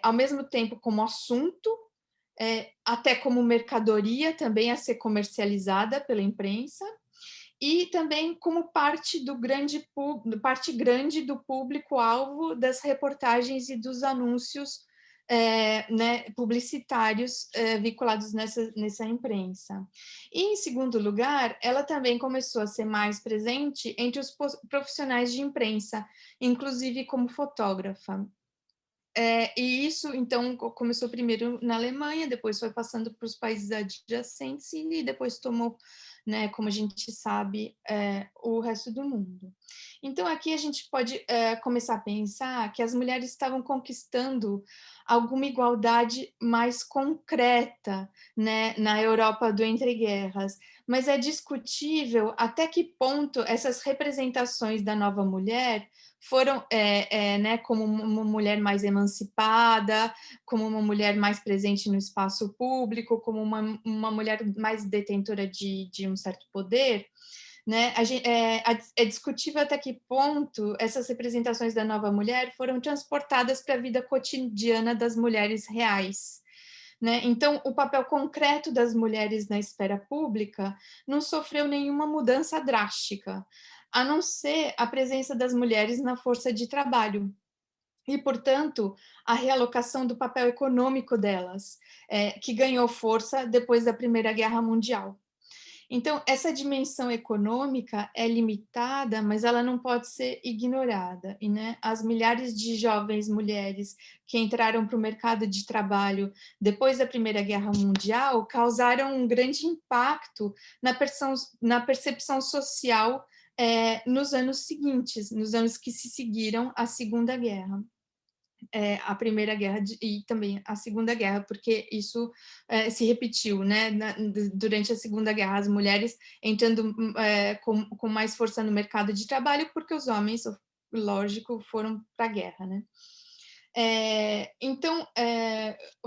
ao mesmo tempo como assunto, até como mercadoria também a ser comercializada pela imprensa, e também como parte grande do público-alvo das reportagens e dos anúncios né, publicitários vinculados nessa imprensa. E, em segundo lugar, ela também começou a ser mais presente entre os profissionais de imprensa, inclusive como fotógrafa. E isso, então, começou primeiro na Alemanha, depois foi passando para os países adjacentes e depois tomou, né, como a gente sabe, o resto do mundo. Então, aqui a gente pode começar a pensar que as mulheres estavam conquistando alguma igualdade mais concreta, né, na Europa do entreguerras, mas é discutível até que ponto essas representações da nova mulher foram, né, como uma mulher mais emancipada, como uma mulher mais presente no espaço público, como uma mulher mais detentora de um certo poder, né? É discutível até que ponto essas representações da nova mulher foram transportadas para a vida cotidiana das mulheres reais. Né? Então, o papel concreto das mulheres na esfera pública não sofreu nenhuma mudança drástica, a não ser a presença das mulheres na força de trabalho. E, portanto, a realocação do papel econômico delas, que ganhou força depois da Primeira Guerra Mundial. Então, essa dimensão econômica é limitada, mas ela não pode ser ignorada. E, né, as milhares de jovens mulheres que entraram para o mercado de trabalho depois da Primeira Guerra Mundial causaram um grande impacto na percepção social nos anos seguintes, nos anos que se seguiram à Segunda Guerra. A Primeira Guerra e também a Segunda Guerra, porque isso se repetiu, né? Durante a Segunda Guerra, as mulheres entrando com mais força no mercado de trabalho, porque os homens, lógico, foram para a guerra, né? Então,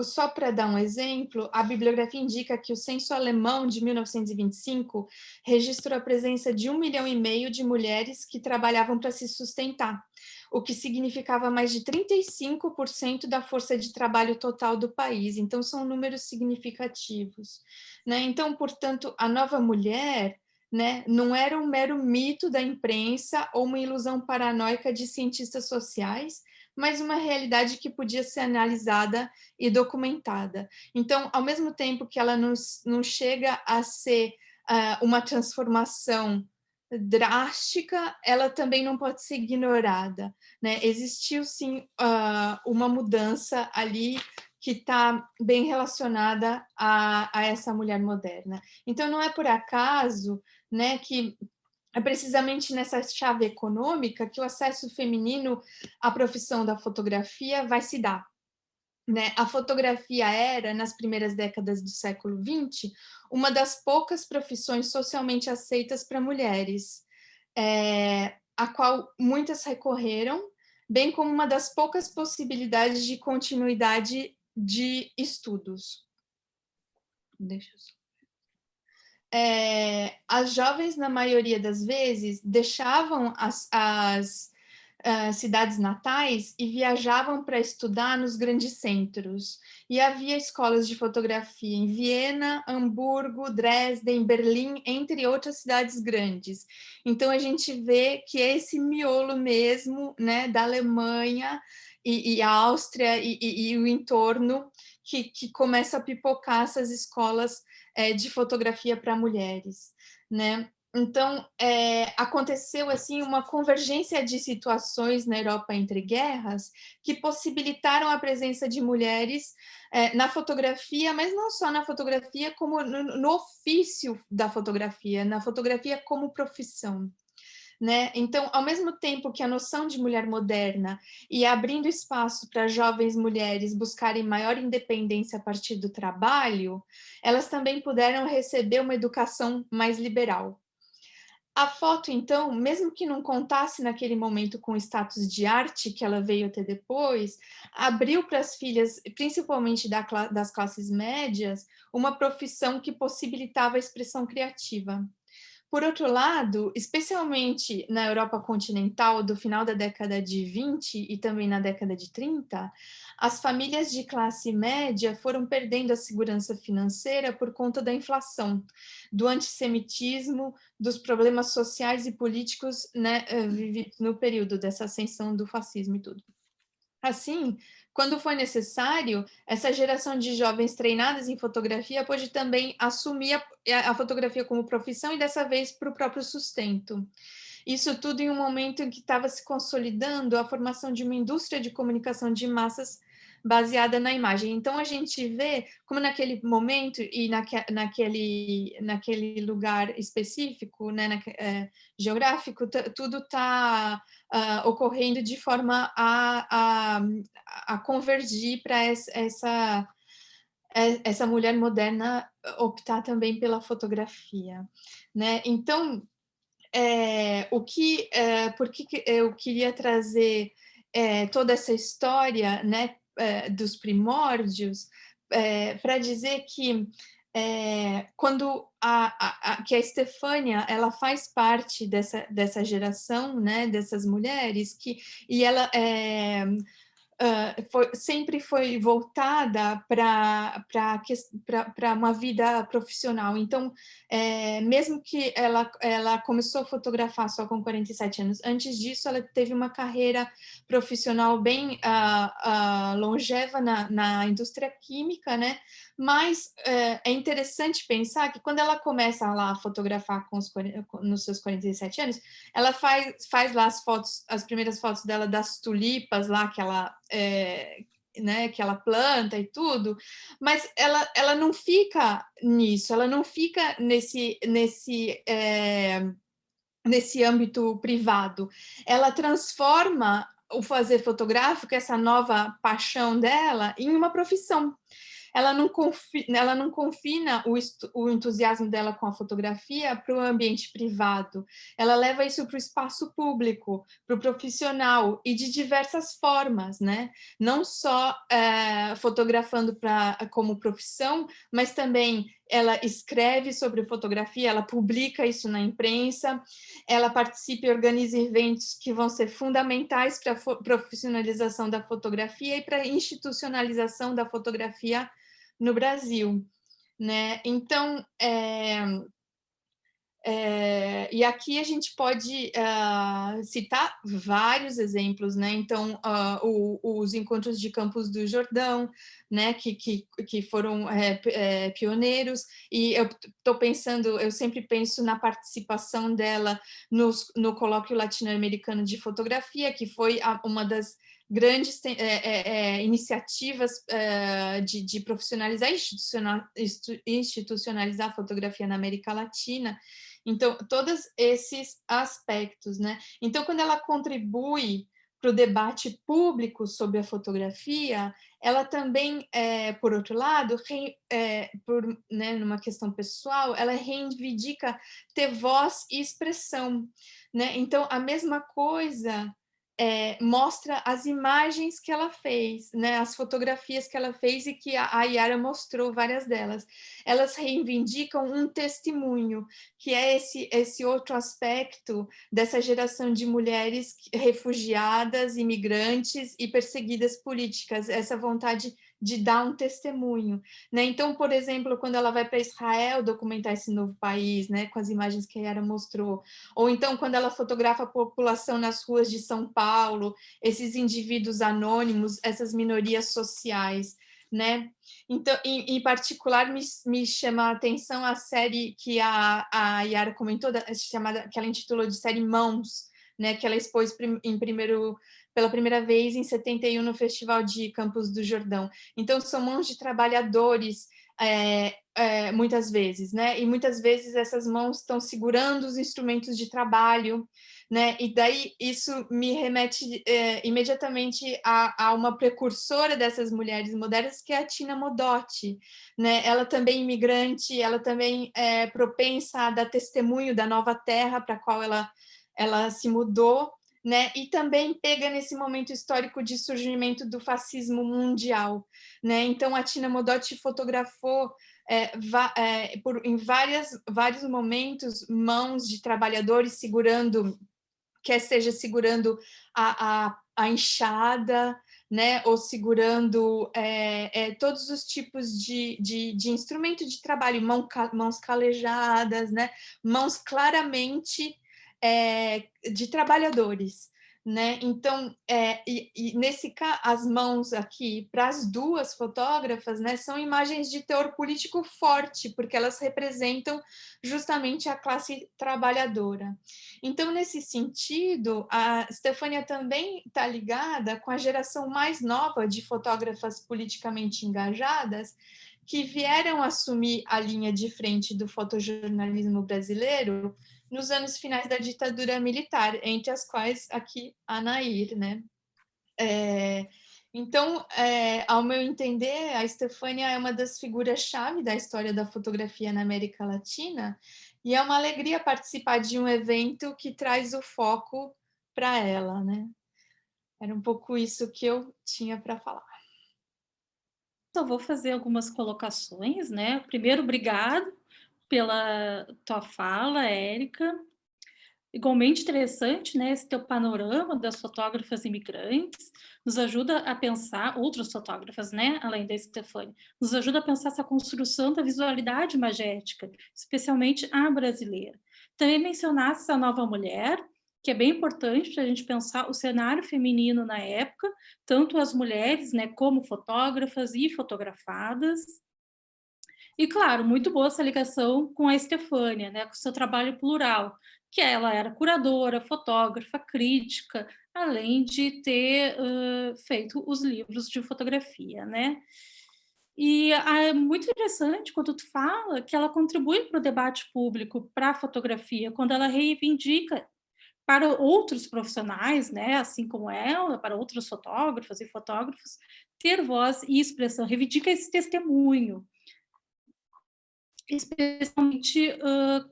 só para dar um exemplo, a bibliografia indica que o censo alemão de 1925 registrou a presença de 1,5 milhão de mulheres que trabalhavam para se sustentar, o que significava mais de 35% da força de trabalho total do país. Então, são números significativos, né? Então, portanto, a nova mulher, né, não era um mero mito da imprensa ou uma ilusão paranoica de cientistas sociais, mas uma realidade que podia ser analisada e documentada. Então, ao mesmo tempo que ela não chega a ser uma transformação drástica, ela também não pode ser ignorada, né? Existiu, sim, uma mudança ali que está bem relacionada a essa mulher moderna. Então, não é por acaso, né, que é precisamente nessa chave econômica que o acesso feminino à profissão da fotografia vai se dar. Né? A fotografia era, nas primeiras décadas do século XX, uma das poucas profissões socialmente aceitas para mulheres, a qual muitas recorreram, bem como uma das poucas possibilidades de continuidade de estudos. Deixa eu só. As jovens, na maioria das vezes, deixavam as cidades natais e viajavam para estudar nos grandes centros. E havia escolas de fotografia em Viena, Hamburgo, Dresden, Berlim, entre outras cidades grandes. Então, a gente vê que é esse miolo mesmo, né, da Alemanha e a Áustria e o entorno que começa a pipocar essas escolas de fotografia para mulheres, né? Então, aconteceu assim uma convergência de situações na Europa entre guerras que possibilitaram a presença de mulheres na fotografia, mas não só na fotografia, como no ofício da fotografia, na fotografia como profissão. Né? Então, ao mesmo tempo que a noção de mulher moderna ia abrindo espaço para jovens mulheres buscarem maior independência a partir do trabalho, elas também puderam receber uma educação mais liberal. A foto, então, mesmo que não contasse naquele momento com o status de arte que ela veio ter depois, abriu para as filhas, principalmente das classes médias, uma profissão que possibilitava a expressão criativa. Por outro lado, especialmente na Europa continental do final da década de 20 e também na década de 30, as famílias de classe média foram perdendo a segurança financeira por conta da inflação, do antissemitismo, dos problemas sociais e políticos, né, vividos no período dessa ascensão do fascismo e tudo. Assim, quando foi necessário, essa geração de jovens treinadas em fotografia pôde também assumir a fotografia como profissão e dessa vez para o próprio sustento. Isso tudo em um momento em que estava se consolidando a formação de uma indústria de comunicação de massas baseada na imagem. Então, a gente vê como naquele momento e naquele lugar específico, né, geográfico, tudo está ocorrendo de forma a convergir para essa mulher moderna optar também pela fotografia. Né? Então, por que eu queria trazer toda essa história, né, dos primórdios, para dizer que quando que a Estefânia ela faz parte dessa geração, né, dessas mulheres, e ela sempre foi voltada para uma vida profissional. Então, mesmo que ela começou a fotografar só com 47 anos, antes disso ela teve uma carreira profissional bem longeva na indústria química, né? Mas é interessante pensar que quando ela começa lá a fotografar nos seus 47 anos, ela faz lá as primeiras fotos dela das tulipas lá que ela né, que ela planta e tudo, mas ela não fica nisso, ela não fica nesse âmbito privado. Ela transforma o fazer fotográfico, essa nova paixão dela, em uma profissão. Ela não confina o entusiasmo dela com a fotografia para o ambiente privado. Ela leva isso para o espaço público, para o profissional, e de diversas formas, né? Não só fotografando como profissão, mas também ela escreve sobre fotografia, ela publica isso na imprensa, ela participa e organiza eventos que vão ser fundamentais para a profissionalização da fotografia e para a institucionalização da fotografia no Brasil, né? Então, e aqui a gente pode citar vários exemplos, né? Então, os encontros de Campos do Jordão, né? Que foram pioneiros, e eu estou pensando, eu sempre penso na participação dela no colóquio latino-americano de fotografia, que foi uma das grandes iniciativas de profissionalizar e institucionalizar a fotografia na América Latina. Então, todos esses aspectos, né? Então, quando ela contribui para o debate público sobre a fotografia, ela também, por outro lado, numa questão pessoal, ela reivindica ter voz e expressão, né? Então, a mesma coisa mostra as imagens que ela fez, né? As fotografias que ela fez e que a Yara mostrou várias delas. Elas reivindicam um testemunho, que é esse outro aspecto dessa geração de mulheres refugiadas, imigrantes e perseguidas políticas, essa vontade de dar um testemunho, né? Então, por exemplo, quando ela vai para Israel documentar esse novo país, né, com as imagens que a Yara mostrou, ou então quando ela fotografa a população nas ruas de São Paulo, esses indivíduos anônimos, essas minorias sociais, né? Então, em particular, me chama a atenção a série que a Yara comentou, que ela intitulou de série Mãos, né, que ela expôs pela primeira vez em 71 no Festival de Campos do Jordão. Então, são mãos de trabalhadores, muitas vezes, né? E muitas vezes essas mãos estão segurando os instrumentos de trabalho, né? E daí isso me remete imediatamente a uma precursora dessas mulheres modernas, que é a Tina Modotti, né? Ela também imigrante, ela também é propensa a dar testemunho da nova terra para a qual ela se mudou, né? E também pega nesse momento histórico de surgimento do fascismo mundial, né? Então a Tina Modotti fotografou em vários momentos mãos de trabalhadores segurando, quer seja segurando a enxada, né, ou segurando todos os tipos de instrumento de trabalho, mãos calejadas, né, mãos claramente de trabalhadores, né? Então, nesse caso, as mãos aqui, para as duas fotógrafas, né, são imagens de teor político forte, porque elas representam justamente a classe trabalhadora. Então, nesse sentido, a Stefânia também está ligada com a geração mais nova de fotógrafas politicamente engajadas, que vieram assumir a linha de frente do fotojornalismo brasileiro nos anos finais da ditadura militar, entre as quais aqui a Nair, né? Então, ao meu entender, a Stefânia é uma das figuras-chave da história da fotografia na América Latina, e é uma alegria participar de um evento que traz o foco para ela, né? Era um pouco isso que eu tinha para falar. Então, vou fazer algumas colocações, né? Primeiro, obrigado pela tua fala, Érica. Igualmente interessante, né, esse teu panorama das fotógrafas imigrantes, nos ajuda a pensar, outras fotógrafas, né, além da Stefânia, nos ajuda a pensar essa construção da visualidade magética, especialmente a brasileira. Também mencionasse essa nova mulher, que é bem importante para a gente pensar o cenário feminino na época, tanto as mulheres, né, como fotógrafas e fotografadas. E, claro, muito boa essa ligação com a Stefânia, né, com o seu trabalho plural, que ela era curadora, fotógrafa, crítica, além de ter feito os livros de fotografia, né? E é muito interessante quando tu fala que ela contribui para o debate público para a fotografia, quando ela reivindica para outros profissionais, né, assim como ela, para outros fotógrafos e fotógrafos, ter voz e expressão, reivindica esse testemunho, especialmente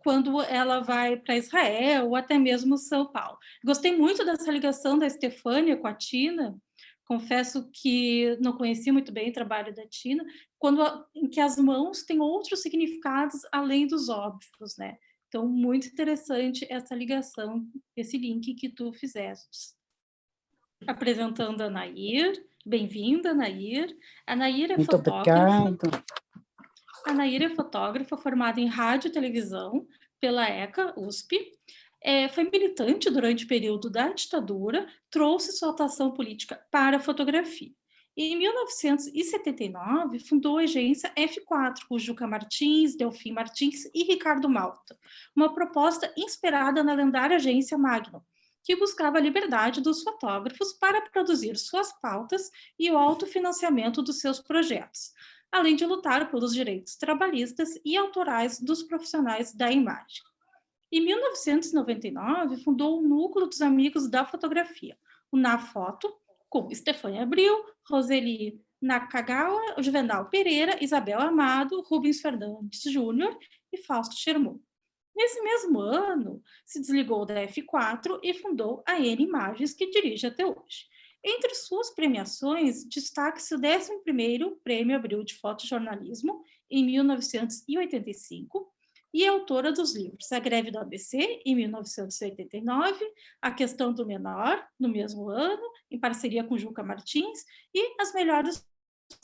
quando ela vai para Israel ou até mesmo São Paulo. Gostei muito dessa ligação da Stefânia com a Tina, confesso que não conhecia muito bem o trabalho da Tina, em que as mãos têm outros significados além dos óbvios, né? Então, muito interessante essa ligação, esse link que tu fizeste. Apresentando a Nair, bem-vinda, Nair. A Nair é muito fotógrafa. Obrigado. A Nair é fotógrafa formada em rádio e televisão pela ECA, USP. Foi militante durante o período da ditadura, trouxe sua atuação política para a fotografia. E, em 1979, fundou a agência F4, com Juca Martins, Delfim Martins e Ricardo Malta, uma proposta inspirada na lendária agência Magnum, que buscava a liberdade dos fotógrafos para produzir suas pautas e o autofinanciamento dos seus projetos, além de lutar pelos direitos trabalhistas e autorais dos profissionais da imagem. Em 1999, fundou o Núcleo dos Amigos da Fotografia, o NAFoto, com Stefânia Abril, Roseli Nakagawa, Juvenal Pereira, Isabel Amado, Rubens Fernandes Júnior e Fausto Schermont. Nesse mesmo ano, se desligou da F4 e fundou a N Imagens, que dirige até hoje. Entre suas premiações, destaca-se o 11º Prêmio Abril de Fotojornalismo, em 1985, e é autora dos livros A Greve do ABC, em 1989, A Questão do Menor, no mesmo ano, em parceria com Juca Martins, e As Melhores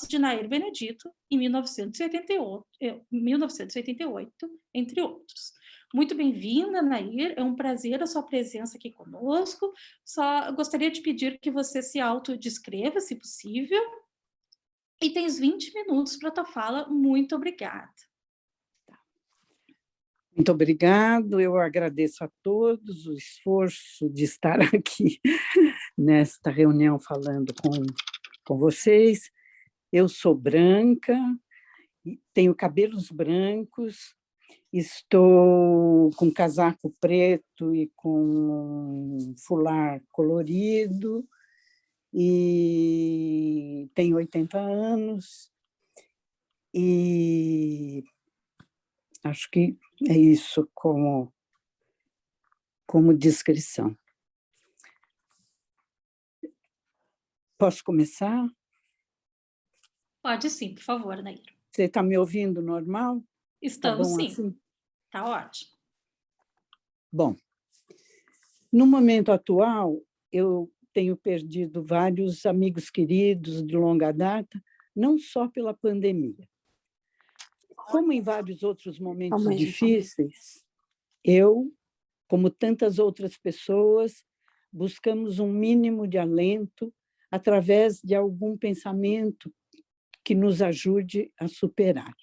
de Nair Benedito, em 1988, entre outros. Muito bem-vinda, Nair, é um prazer a sua presença aqui conosco. Só gostaria de pedir que você se autodescreva, se possível, e tens 20 minutos para a tua fala. Muito obrigada. Muito obrigado, eu agradeço a todos o esforço de estar aqui nesta reunião falando com vocês. Eu sou branca, tenho cabelos brancos, estou com casaco preto e com fular colorido, e tenho 80 anos, e acho que é isso como descrição. Posso começar? Pode sim, por favor, Nair. Você está me ouvindo normal? Estamos tá bom sim. Assim? Tá ótimo. Bom, no momento atual, eu tenho perdido vários amigos queridos de longa data, não só pela pandemia. Como em vários outros momentos difíceis, eu, como tantas outras pessoas, buscamos um mínimo de alento através de algum pensamento que nos ajude a superar.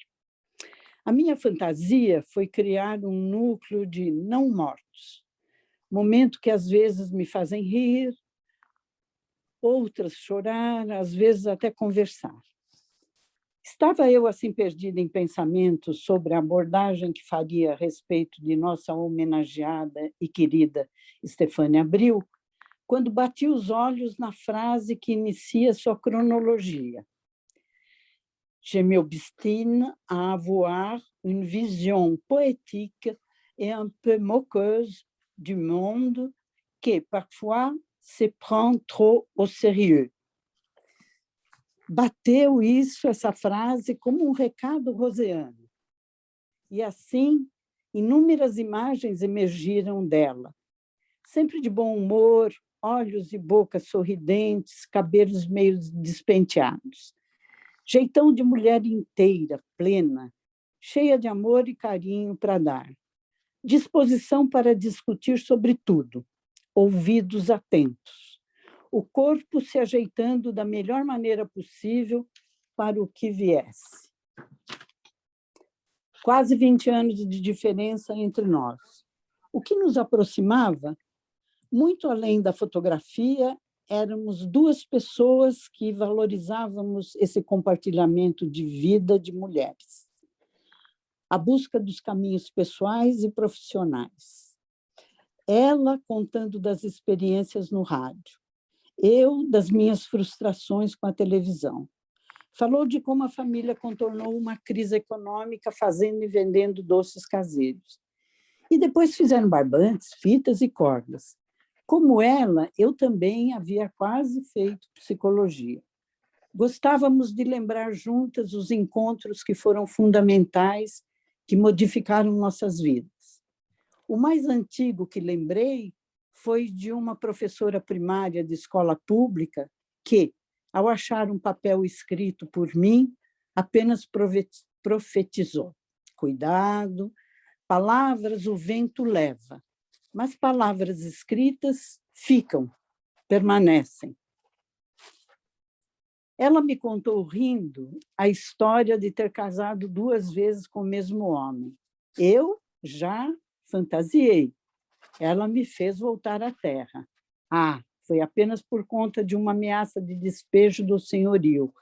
A minha fantasia foi criar um núcleo de não mortos, momento que às vezes me fazem rir, outras chorar, às vezes até conversar. Estava eu assim perdida em pensamentos sobre a abordagem que faria a respeito de nossa homenageada e querida Stefânia Abril, quando bati os olhos na frase que inicia sua cronologia. Je m'obstine à avoir une vision poétique et un peu moqueuse du monde qui, parfois, se prend trop au sérieux. Bateu essa frase, como um recado roseano. E assim, inúmeras imagens emergiram dela. Sempre de bom humor, olhos e boca sorridentes, cabelos meio despenteados. Jeitão de mulher inteira, plena, cheia de amor e carinho para dar. Disposição para discutir sobre tudo, ouvidos atentos. O corpo se ajeitando da melhor maneira possível para o que viesse. Quase 20 anos de diferença entre nós. O que nos aproximava, muito além da fotografia, éramos duas pessoas que valorizávamos esse compartilhamento de vida de mulheres. A busca dos caminhos pessoais e profissionais. Ela contando das experiências no rádio. Eu, das minhas frustrações com a televisão. Falou de como a família contornou uma crise econômica fazendo e vendendo doces caseiros. E depois fizeram barbantes, fitas e cordas. Como ela, eu também havia quase feito psicologia. Gostávamos de lembrar juntas os encontros que foram fundamentais, que modificaram nossas vidas. O mais antigo que lembrei foi de uma professora primária de escola pública que, ao achar um papel escrito por mim, apenas profetizou. Cuidado, palavras o vento leva, mas palavras escritas ficam, permanecem. Ela me contou rindo a história de ter casado 2 vezes com o mesmo homem. Eu já fantasiei. Ela me fez voltar à terra. Foi apenas por conta de uma ameaça de despejo do senhorio,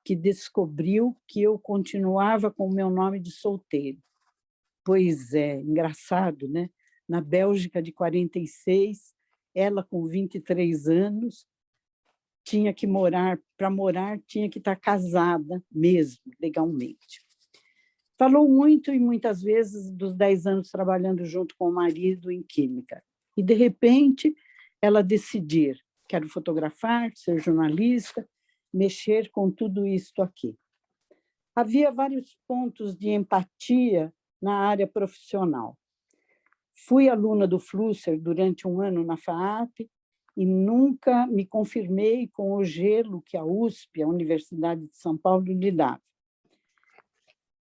que descobriu que eu continuava com o meu nome de solteiro. Pois é, engraçado, né? Na Bélgica de 46, ela com 23 anos, tinha que para morar, tinha que estar casada mesmo, legalmente. Falou muito e muitas vezes dos 10 anos trabalhando junto com o marido em química. E, de repente, ela decidir, quero fotografar, ser jornalista, mexer com tudo isto aqui. Havia vários pontos de empatia na área profissional. Fui aluna do Flusser durante um ano na FAAP e nunca me confirmei com o gelo que a USP, a Universidade de São Paulo, lhe dava.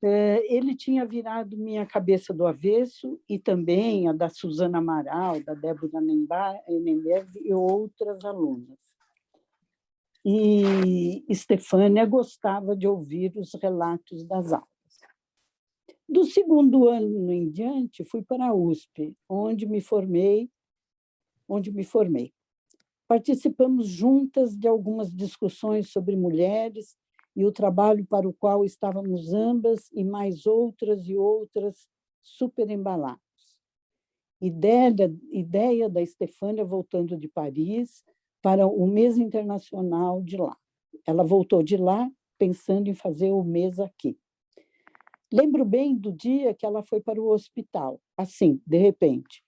Ele tinha virado minha cabeça do avesso e também a da Suzana Amaral, da Débora Nenberg e outras alunas. E Estefânia gostava de ouvir os relatos das aulas. Do segundo ano em diante, fui para a USP, onde me formei. Participamos juntas de algumas discussões sobre mulheres e o trabalho para o qual estávamos ambas e mais outras e outras super embalados. Ideia da Estefânia voltando de Paris para o mês internacional de lá. Ela voltou de lá pensando em fazer o mês aqui. Lembro bem do dia que ela foi para o hospital, assim, de repente,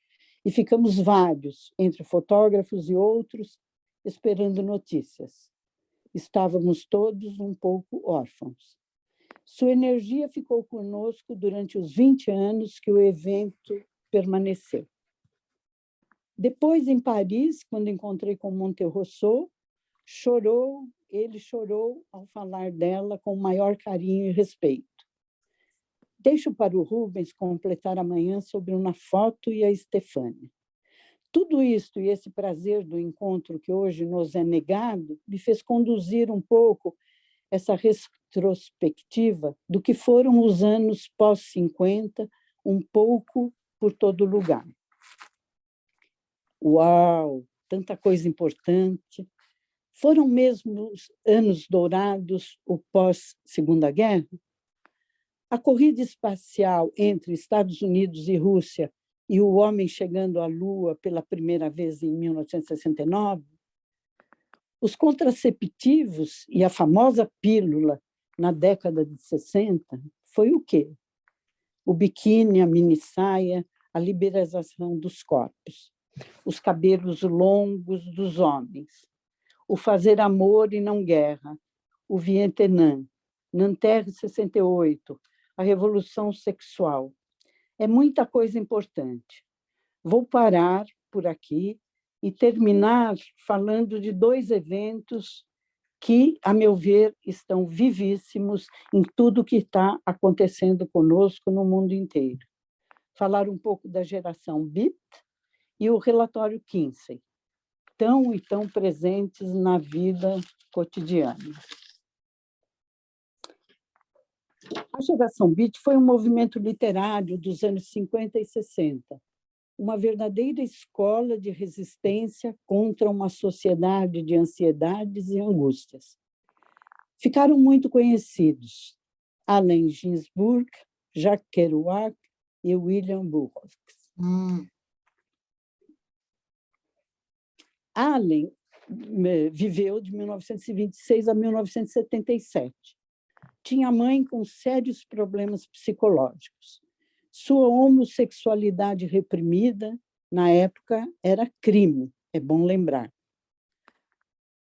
e ficamos vários, entre fotógrafos e outros, esperando notícias. Estávamos todos um pouco órfãos. Sua energia ficou conosco durante os 20 anos que o evento permaneceu. Depois, em Paris, quando encontrei com Monterosso, ele chorou ao falar dela com o maior carinho e respeito. Deixo para o Rubens completar amanhã sobre uma foto e a Estefânia. Tudo isto e esse prazer do encontro que hoje nos é negado me fez conduzir um pouco essa retrospectiva do que foram os anos pós-50, um pouco por todo lugar. Uau, tanta coisa importante. Foram mesmo os anos dourados, o pós-Segunda Guerra? A corrida espacial entre Estados Unidos e Rússia e o homem chegando à Lua pela primeira vez em 1969, os contraceptivos e a famosa pílula na década de 60 foi o quê? O biquíni, a minissaia, a liberalização dos corpos, os cabelos longos dos homens, o fazer amor e não guerra, o Vietnã, Nanterre 68, a revolução sexual. É muita coisa importante. Vou parar por aqui e terminar falando de 2 eventos que, a meu ver, estão vivíssimos em tudo que está acontecendo conosco no mundo inteiro. Falar um pouco da geração Beat e o relatório Kinsey, tão e tão presentes na vida cotidiana. A geração Beat foi um movimento literário dos anos 50 e 60, uma verdadeira escola de resistência contra uma sociedade de ansiedades e angústias. Ficaram muito conhecidos Allen Ginsberg, Jacques Kerouac e William Burroughs. Allen viveu de 1926 a 1977. Tinha mãe com sérios problemas psicológicos. Sua homossexualidade reprimida, na época, era crime, é bom lembrar.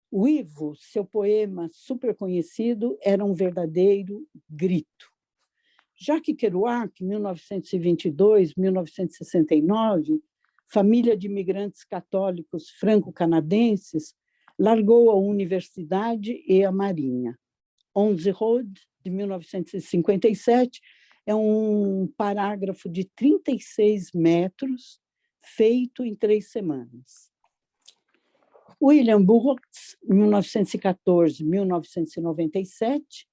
O Ivo, seu poema super conhecido, era um verdadeiro grito. Jacques Kerouac, 1922-1969, família de imigrantes católicos franco-canadenses, largou a universidade e a marinha. On the Road, de 1957, é um parágrafo de 36 metros, feito em 3 semanas. William Burroughs, 1914-1997,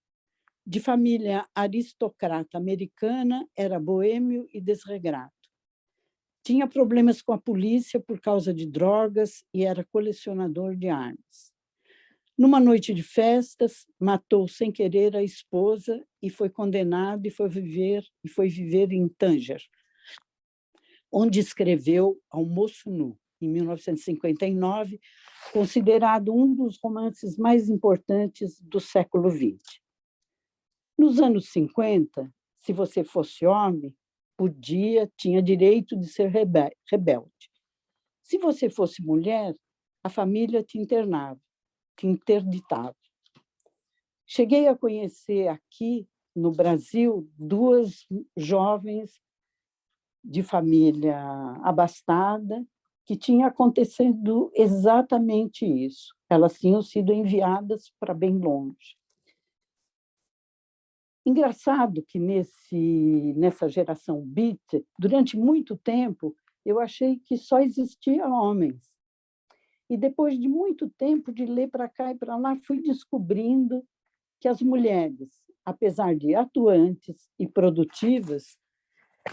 de família aristocrata americana, era boêmio e desregrado. Tinha problemas com a polícia por causa de drogas e era colecionador de armas. Numa noite de festas, matou sem querer a esposa e foi condenado e foi viver em Tanger, onde escreveu Almoço Nu, em 1959, considerado um dos romances mais importantes do século XX. Nos anos 50, se você fosse homem, tinha direito de ser rebelde. Se você fosse mulher, a família te internava, te interditava. Cheguei a conhecer aqui, no Brasil, duas jovens de família abastada que tinha acontecido exatamente isso. Elas tinham sido enviadas para bem longe. Engraçado que nessa geração beat, durante muito tempo, eu achei que só existia homens. E depois de muito tempo de ler para cá e para lá, fui descobrindo que as mulheres, apesar de atuantes e produtivas,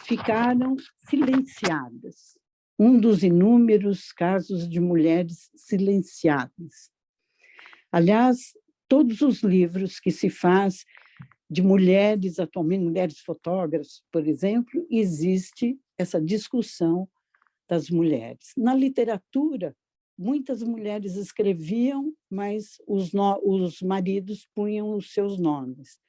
ficaram silenciadas. Um dos inúmeros casos de mulheres silenciadas. Aliás, todos os livros que se faz de mulheres, atualmente mulheres fotógrafas, por exemplo, existe essa discussão das mulheres. Na literatura, muitas mulheres escreviam, mas os maridos punham os seus nomes.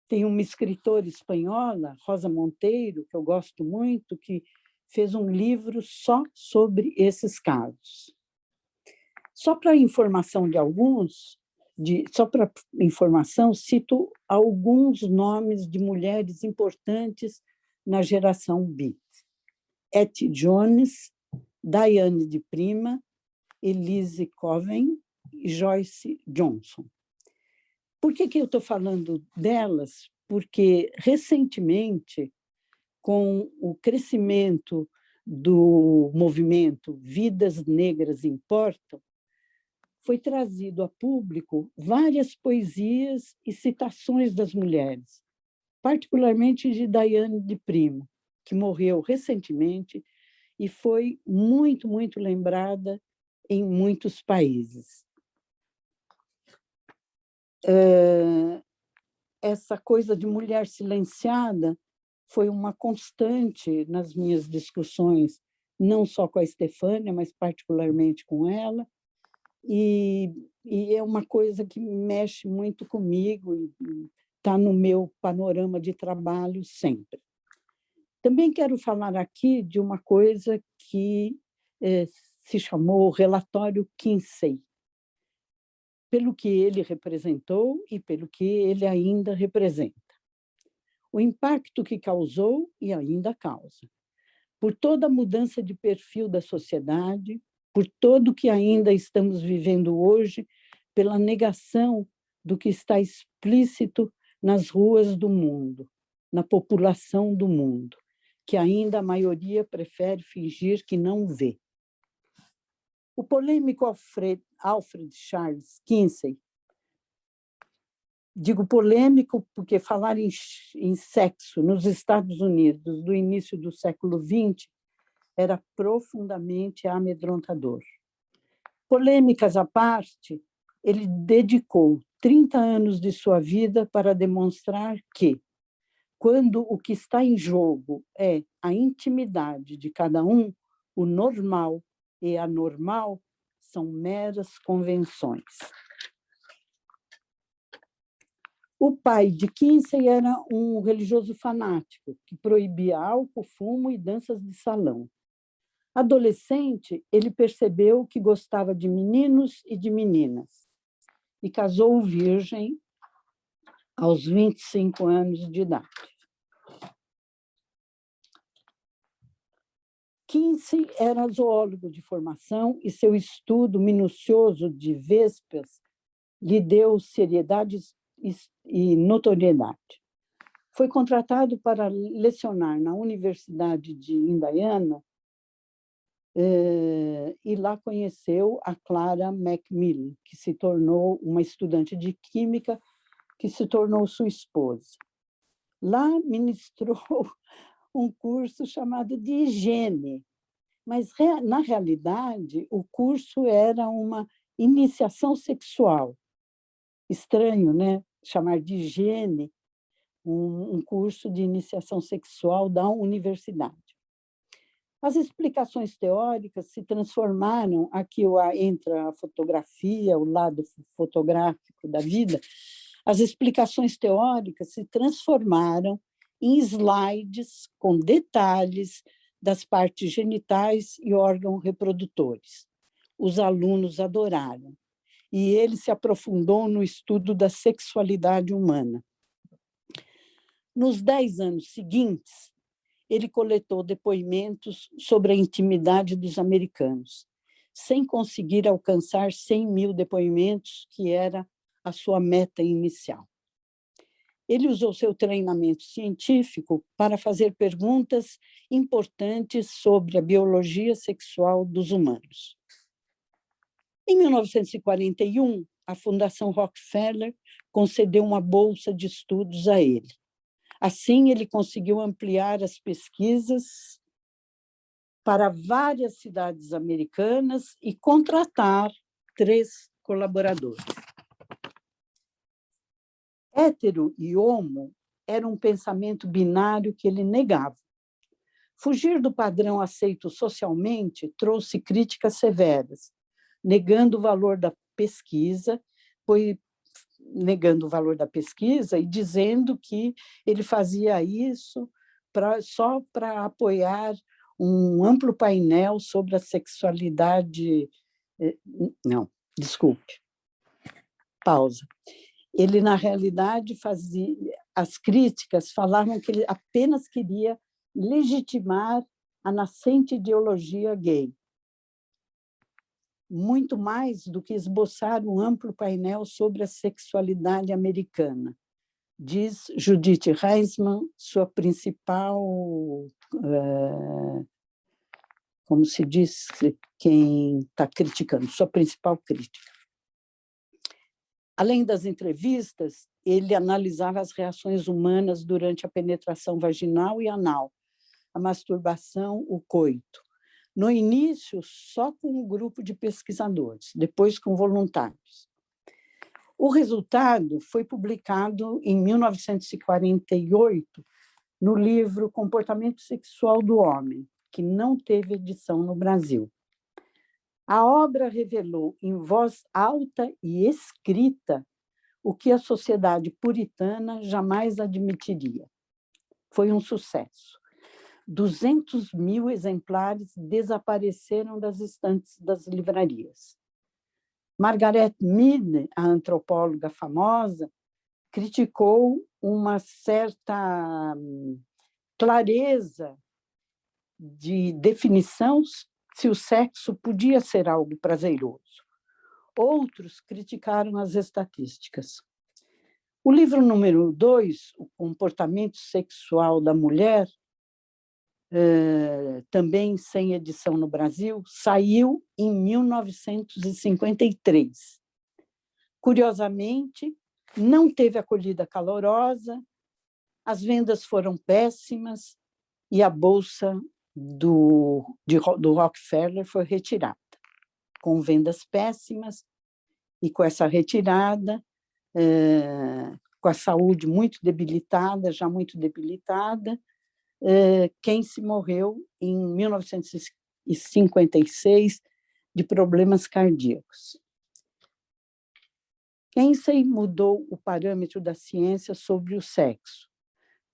Tem uma escritora espanhola, Rosa Monteiro, que eu gosto muito, que fez um livro só sobre esses casos. Só para informação de alguns, cito alguns nomes de mulheres importantes na geração beat. Etty Jones, Diane de Prima, Elise Coven e Joyce Johnson. Por que eu estou falando delas? Porque, recentemente, com o crescimento do movimento Vidas Negras Importam, foi trazido a público várias poesias e citações das mulheres, particularmente de Diane de Prima, que morreu recentemente e foi muito, muito lembrada em muitos países. Essa coisa de mulher silenciada foi uma constante nas minhas discussões, não só com a Estefânia, mas particularmente com ela, e é uma coisa que mexe muito comigo e está no meu panorama de trabalho sempre. Também quero falar aqui de uma coisa que se chamou Relatório Kinsey, pelo que ele representou e pelo que ele ainda representa. O impacto que causou e ainda causa, por toda a mudança de perfil da sociedade, por tudo que ainda estamos vivendo hoje, pela negação do que está explícito nas ruas do mundo, na população do mundo, que ainda a maioria prefere fingir que não vê. O polêmico Alfred Charles Kinsey, digo polêmico porque falar em sexo nos Estados Unidos do início do século XX era profundamente amedrontador. Polêmicas à parte, ele dedicou 30 anos de sua vida para demonstrar que, quando o que está em jogo é a intimidade de cada um, o normal e anormal são meras convenções. O pai de Kinsey era um religioso fanático que proibia álcool, fumo e danças de salão. Adolescente, ele percebeu que gostava de meninos e de meninas e casou virgem aos 25 anos de idade. Kinsey era zoólogo de formação e seu estudo minucioso de vespas lhe deu seriedade e notoriedade. Foi contratado para lecionar na Universidade de Indiana e lá conheceu a Clara Macmillan, que se tornou uma estudante de química, que se tornou sua esposa. Lá ministrou um curso chamado de higiene, mas, na realidade, o curso era uma iniciação sexual. Estranho, né? Chamar de higiene um curso de iniciação sexual da universidade. As explicações teóricas se transformaram, aqui entra a fotografia, o lado fotográfico da vida, as explicações teóricas se transformaram em slides com detalhes das partes genitais e órgãos reprodutores. Os alunos adoraram, e ele se aprofundou no estudo da sexualidade humana. Nos 10 anos seguintes, ele coletou depoimentos sobre a intimidade dos americanos, sem conseguir alcançar 100.000 depoimentos, que era a sua meta inicial. Ele usou seu treinamento científico para fazer perguntas importantes sobre a biologia sexual dos humanos. Em 1941, a Fundação Rockefeller concedeu uma bolsa de estudos a ele. Assim, ele conseguiu ampliar as pesquisas para várias cidades americanas e contratar 3 colaboradores. Hétero e homo era um pensamento binário que ele negava. Fugir do padrão aceito socialmente trouxe críticas severas, negando o valor da pesquisa, e dizendo que ele fazia isso só para apoiar um amplo painel sobre a sexualidade. Não, desculpe. Pausa. Ele, na realidade, as críticas falavam que ele apenas queria legitimar a nascente ideologia gay, muito mais do que esboçar um amplo painel sobre a sexualidade americana. Diz Judith Reisman, sua principal, como se diz, quem está criticando, sua principal crítica. Além das entrevistas, ele analisava as reações humanas durante a penetração vaginal e anal, a masturbação, o coito. No início, só com um grupo de pesquisadores, depois com voluntários. O resultado foi publicado em 1948 no livro Comportamento Sexual do Homem, que não teve edição no Brasil. A obra revelou em voz alta e escrita o que a sociedade puritana jamais admitiria. Foi um sucesso. 200.000 exemplares desapareceram das estantes das livrarias. Margaret Mead, a antropóloga famosa, criticou uma certa clareza de definição se o sexo podia ser algo prazeroso. Outros criticaram as estatísticas. O livro número 2, O Comportamento Sexual da Mulher, também sem edição no Brasil, saiu em 1953. Curiosamente, não teve acolhida calorosa, as vendas foram péssimas e a bolsa do Rockefeller foi retirada. Com vendas péssimas e com essa retirada, com a saúde muito debilitada, já muito debilitada, Keynes morreu em 1956 de problemas cardíacos. Keynes mudou o parâmetro da ciência sobre o sexo,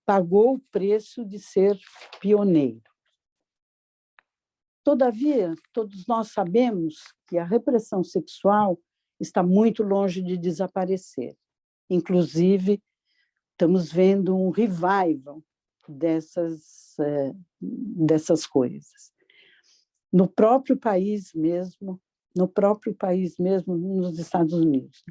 pagou o preço de ser pioneiro. Todavia, todos nós sabemos que a repressão sexual está muito longe de desaparecer. Inclusive, estamos vendo um revival dessas coisas. No próprio país mesmo, nos Estados Unidos.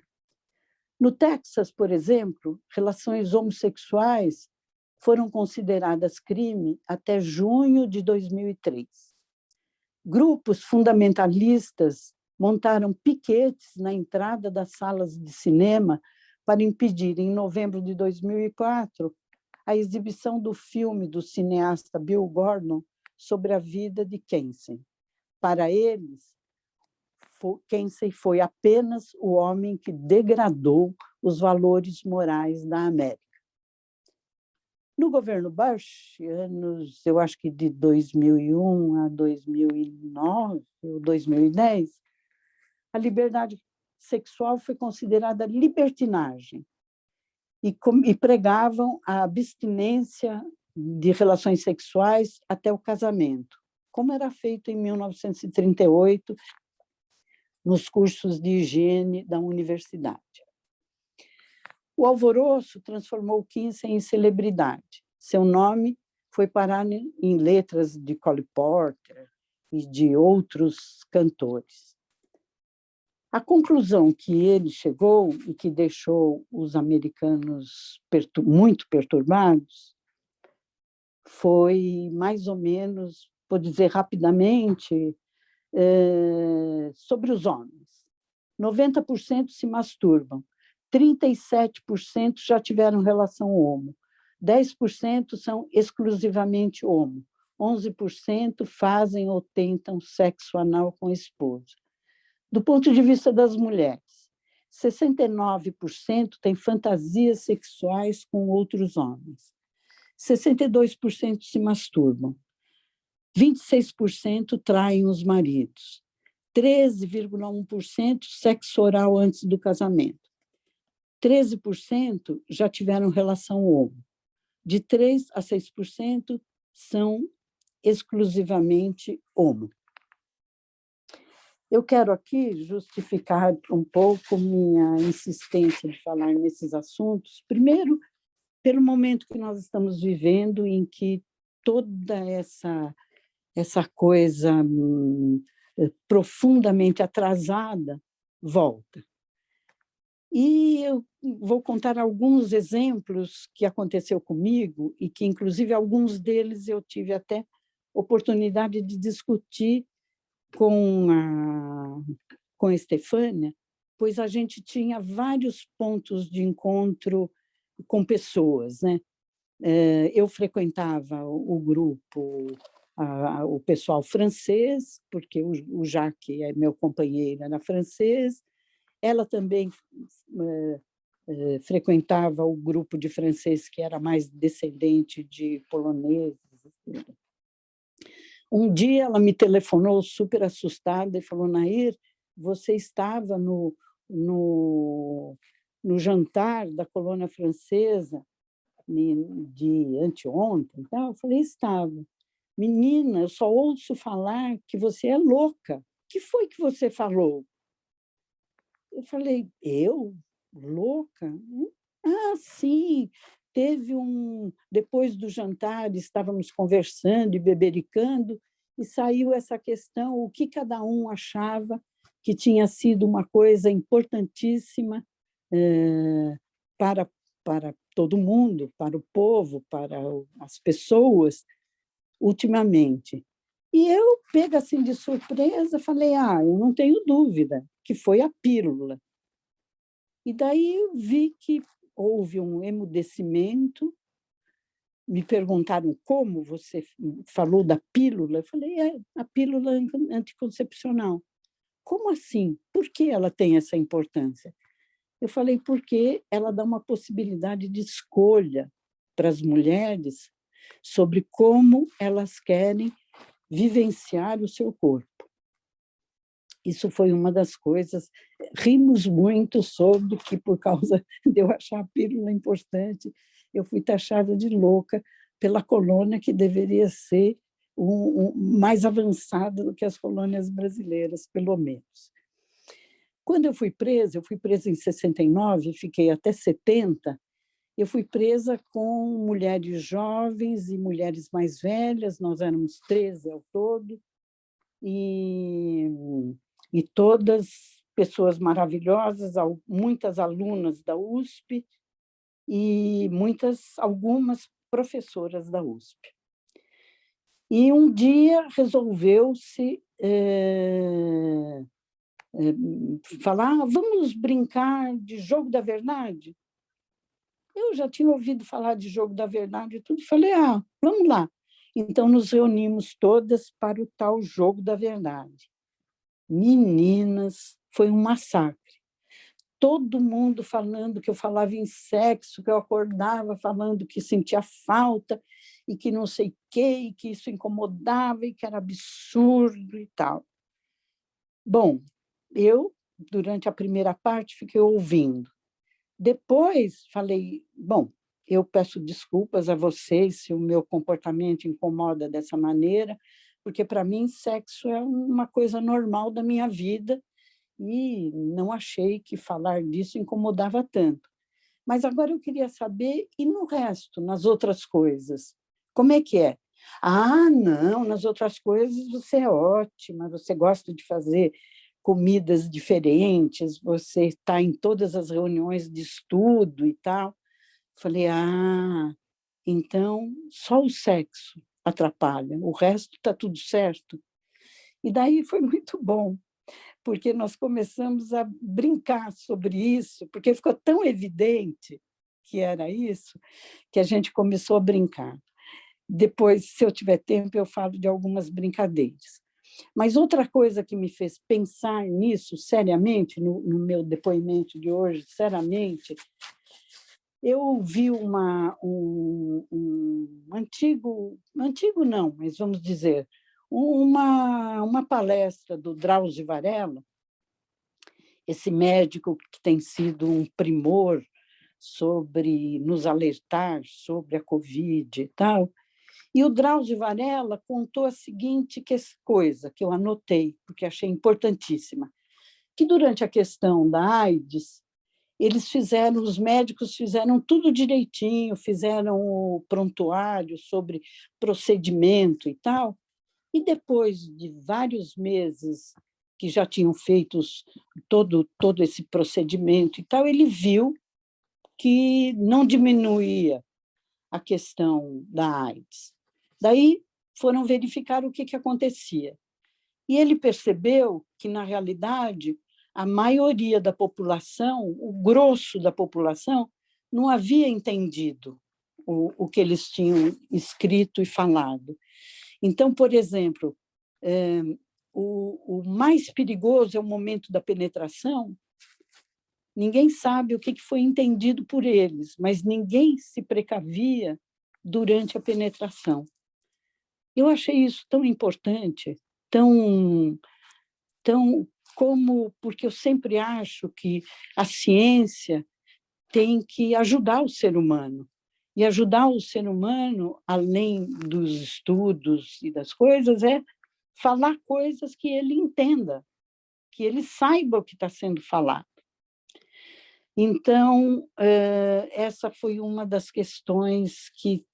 No Texas, por exemplo, relações homossexuais foram consideradas crime até junho de 2003. Grupos fundamentalistas montaram piquetes na entrada das salas de cinema para impedir, em novembro de 2004, a exibição do filme do cineasta Bill Gordon sobre a vida de Keynes. Para eles, Keynes foi apenas o homem que degradou os valores morais da América. No governo Bush, eu acho que de 2001 a 2009 ou 2010, a liberdade sexual foi considerada libertinagem e pregavam a abstinência de relações sexuais até o casamento, como era feito em 1938 nos cursos de higiene da universidade. O alvoroço transformou Kinsey em celebridade. Seu nome foi parar em letras de Cole Porter e de outros cantores. A conclusão que ele chegou e que deixou os americanos muito perturbados foi, mais ou menos, vou dizer rapidamente, sobre os homens. 90% se masturbam, 37% já tiveram relação homo, 10% são exclusivamente homo, 11% fazem ou tentam sexo anal com a esposa. Do ponto de vista das mulheres, 69% têm fantasias sexuais com outros homens, 62% se masturbam, 26% traem os maridos, 13,1% sexo oral antes do casamento, 13% já tiveram relação homo, de 3% a 6% são exclusivamente homo. Eu quero aqui justificar um pouco minha insistência de falar nesses assuntos, primeiro, pelo momento que nós estamos vivendo, em que toda essa coisa profundamente atrasada volta. E eu vou contar alguns exemplos que aconteceu comigo e que, inclusive, alguns deles eu tive até oportunidade de discutir com a Estefânia, pois a gente tinha vários pontos de encontro com pessoas, né? Eu frequentava o grupo, o pessoal francês, porque o Jacques é meu companheiro, era francês. Ela também frequentava o grupo de francês que era mais descendente de poloneses. Um dia ela me telefonou super assustada e falou: Nair, você estava no jantar da colônia francesa de anteontem? Eu falei: estava. Menina, eu só ouço falar que você é louca. O que foi que você falou? Eu falei: eu? Louca? Ah, sim. Teve depois do jantar, estávamos conversando e bebericando, e saiu essa questão, o que cada um achava que tinha sido uma coisa importantíssima para todo mundo, para o povo, para as pessoas, ultimamente. E eu, pega assim de surpresa, falei: eu não tenho dúvida, que foi a pílula. E daí eu vi que houve um emudecimento, me perguntaram como você falou da pílula. Eu falei: a pílula anticoncepcional. Como assim? Por que ela tem essa importância? Eu falei: porque ela dá uma possibilidade de escolha para as mulheres sobre como elas querem vivenciar o seu corpo. Isso foi uma das coisas, rimos muito sobre que, por causa de eu achar a pílula importante, eu fui taxada de louca pela colônia que deveria ser mais avançada do que as colônias brasileiras, pelo menos. Quando eu fui presa em 69, fiquei até 70, eu fui presa com mulheres jovens e mulheres mais velhas, nós éramos 13 ao todo, e todas pessoas maravilhosas, muitas alunas da USP e algumas professoras da USP. E um dia resolveu-se falar: vamos brincar de jogo da verdade? Eu já tinha ouvido falar de Jogo da Verdade e tudo, e falei, vamos lá. Então, nos reunimos todas para o tal Jogo da Verdade. Meninas, foi um massacre. Todo mundo falando que eu falava em sexo, que eu acordava falando que sentia falta, e que não sei o quê, e que isso incomodava, e que era absurdo e tal. Bom, eu, durante a primeira parte, fiquei ouvindo. Depois, falei, bom, eu peço desculpas a vocês se o meu comportamento incomoda dessa maneira, porque, para mim, sexo é uma coisa normal da minha vida e não achei que falar disso incomodava tanto. Mas agora eu queria saber, e no resto, nas outras coisas? Como é que é? Não, nas outras coisas você é ótima, você gosta de fazer comidas diferentes, você está em todas as reuniões de estudo e tal. Falei, então só o sexo atrapalha, o resto está tudo certo. E daí foi muito bom, porque nós começamos a brincar sobre isso, porque ficou tão evidente que era isso, que a gente começou a brincar. Depois, se eu tiver tempo, eu falo de algumas brincadeiras. Mas outra coisa que me fez pensar nisso seriamente, no meu depoimento de hoje, seriamente, eu ouvi um antigo não, mas vamos dizer, uma palestra do Drauzio Varela, esse médico que tem sido um primor sobre nos alertar sobre a Covid e tal. E o Drauzio Varela contou a seguinte coisa, que eu anotei, porque achei importantíssima, que durante a questão da AIDS, os médicos fizeram tudo direitinho, fizeram o prontuário sobre procedimento e tal, e depois de vários meses que já tinham feito todo esse procedimento e tal, ele viu que não diminuía a questão da AIDS. Daí foram verificar o que acontecia. E ele percebeu que, na realidade, a maioria da população, o grosso da população, não havia entendido o que eles tinham escrito e falado. Então, por exemplo, o mais perigoso é o momento da penetração. Ninguém sabe o que foi entendido por eles, mas ninguém se precavia durante a penetração. Eu achei isso tão importante, porque eu sempre acho que a ciência tem que ajudar o ser humano. E ajudar o ser humano, além dos estudos e das coisas, é falar coisas que ele entenda, que ele saiba o que está sendo falado. Então, essa foi uma das questões que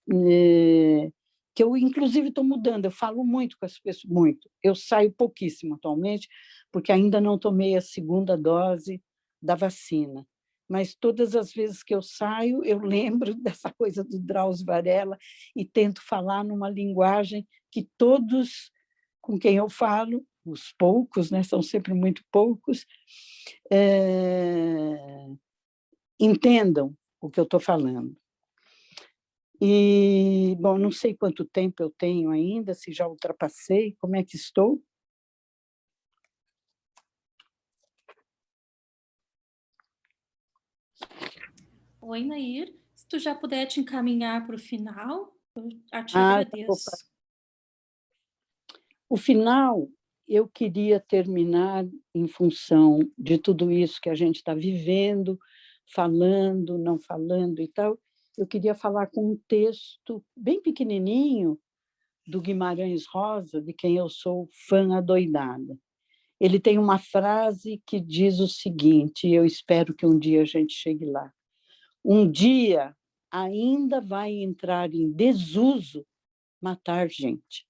eu, inclusive, estou mudando. Eu falo muito com as pessoas, muito. Eu saio pouquíssimo atualmente, porque ainda não tomei a segunda dose da vacina. Mas todas as vezes que eu saio, eu lembro dessa coisa do Drauzio Varela e tento falar numa linguagem que todos com quem eu falo, os poucos, né, são sempre muito poucos, entendam o que eu estou falando. E, bom, não sei quanto tempo eu tenho ainda, se já ultrapassei, como é que estou? Oi, Nair. Se tu já puder te encaminhar para o final, eu te agradeço. Opa. O final, eu queria terminar em função de tudo isso que a gente está vivendo, falando, não falando e tal. Eu queria falar com um texto bem pequenininho do Guimarães Rosa, de quem eu sou fã adoidada. Ele tem uma frase que diz o seguinte, e eu espero que um dia a gente chegue lá. Um dia ainda vai entrar em desuso matar gente.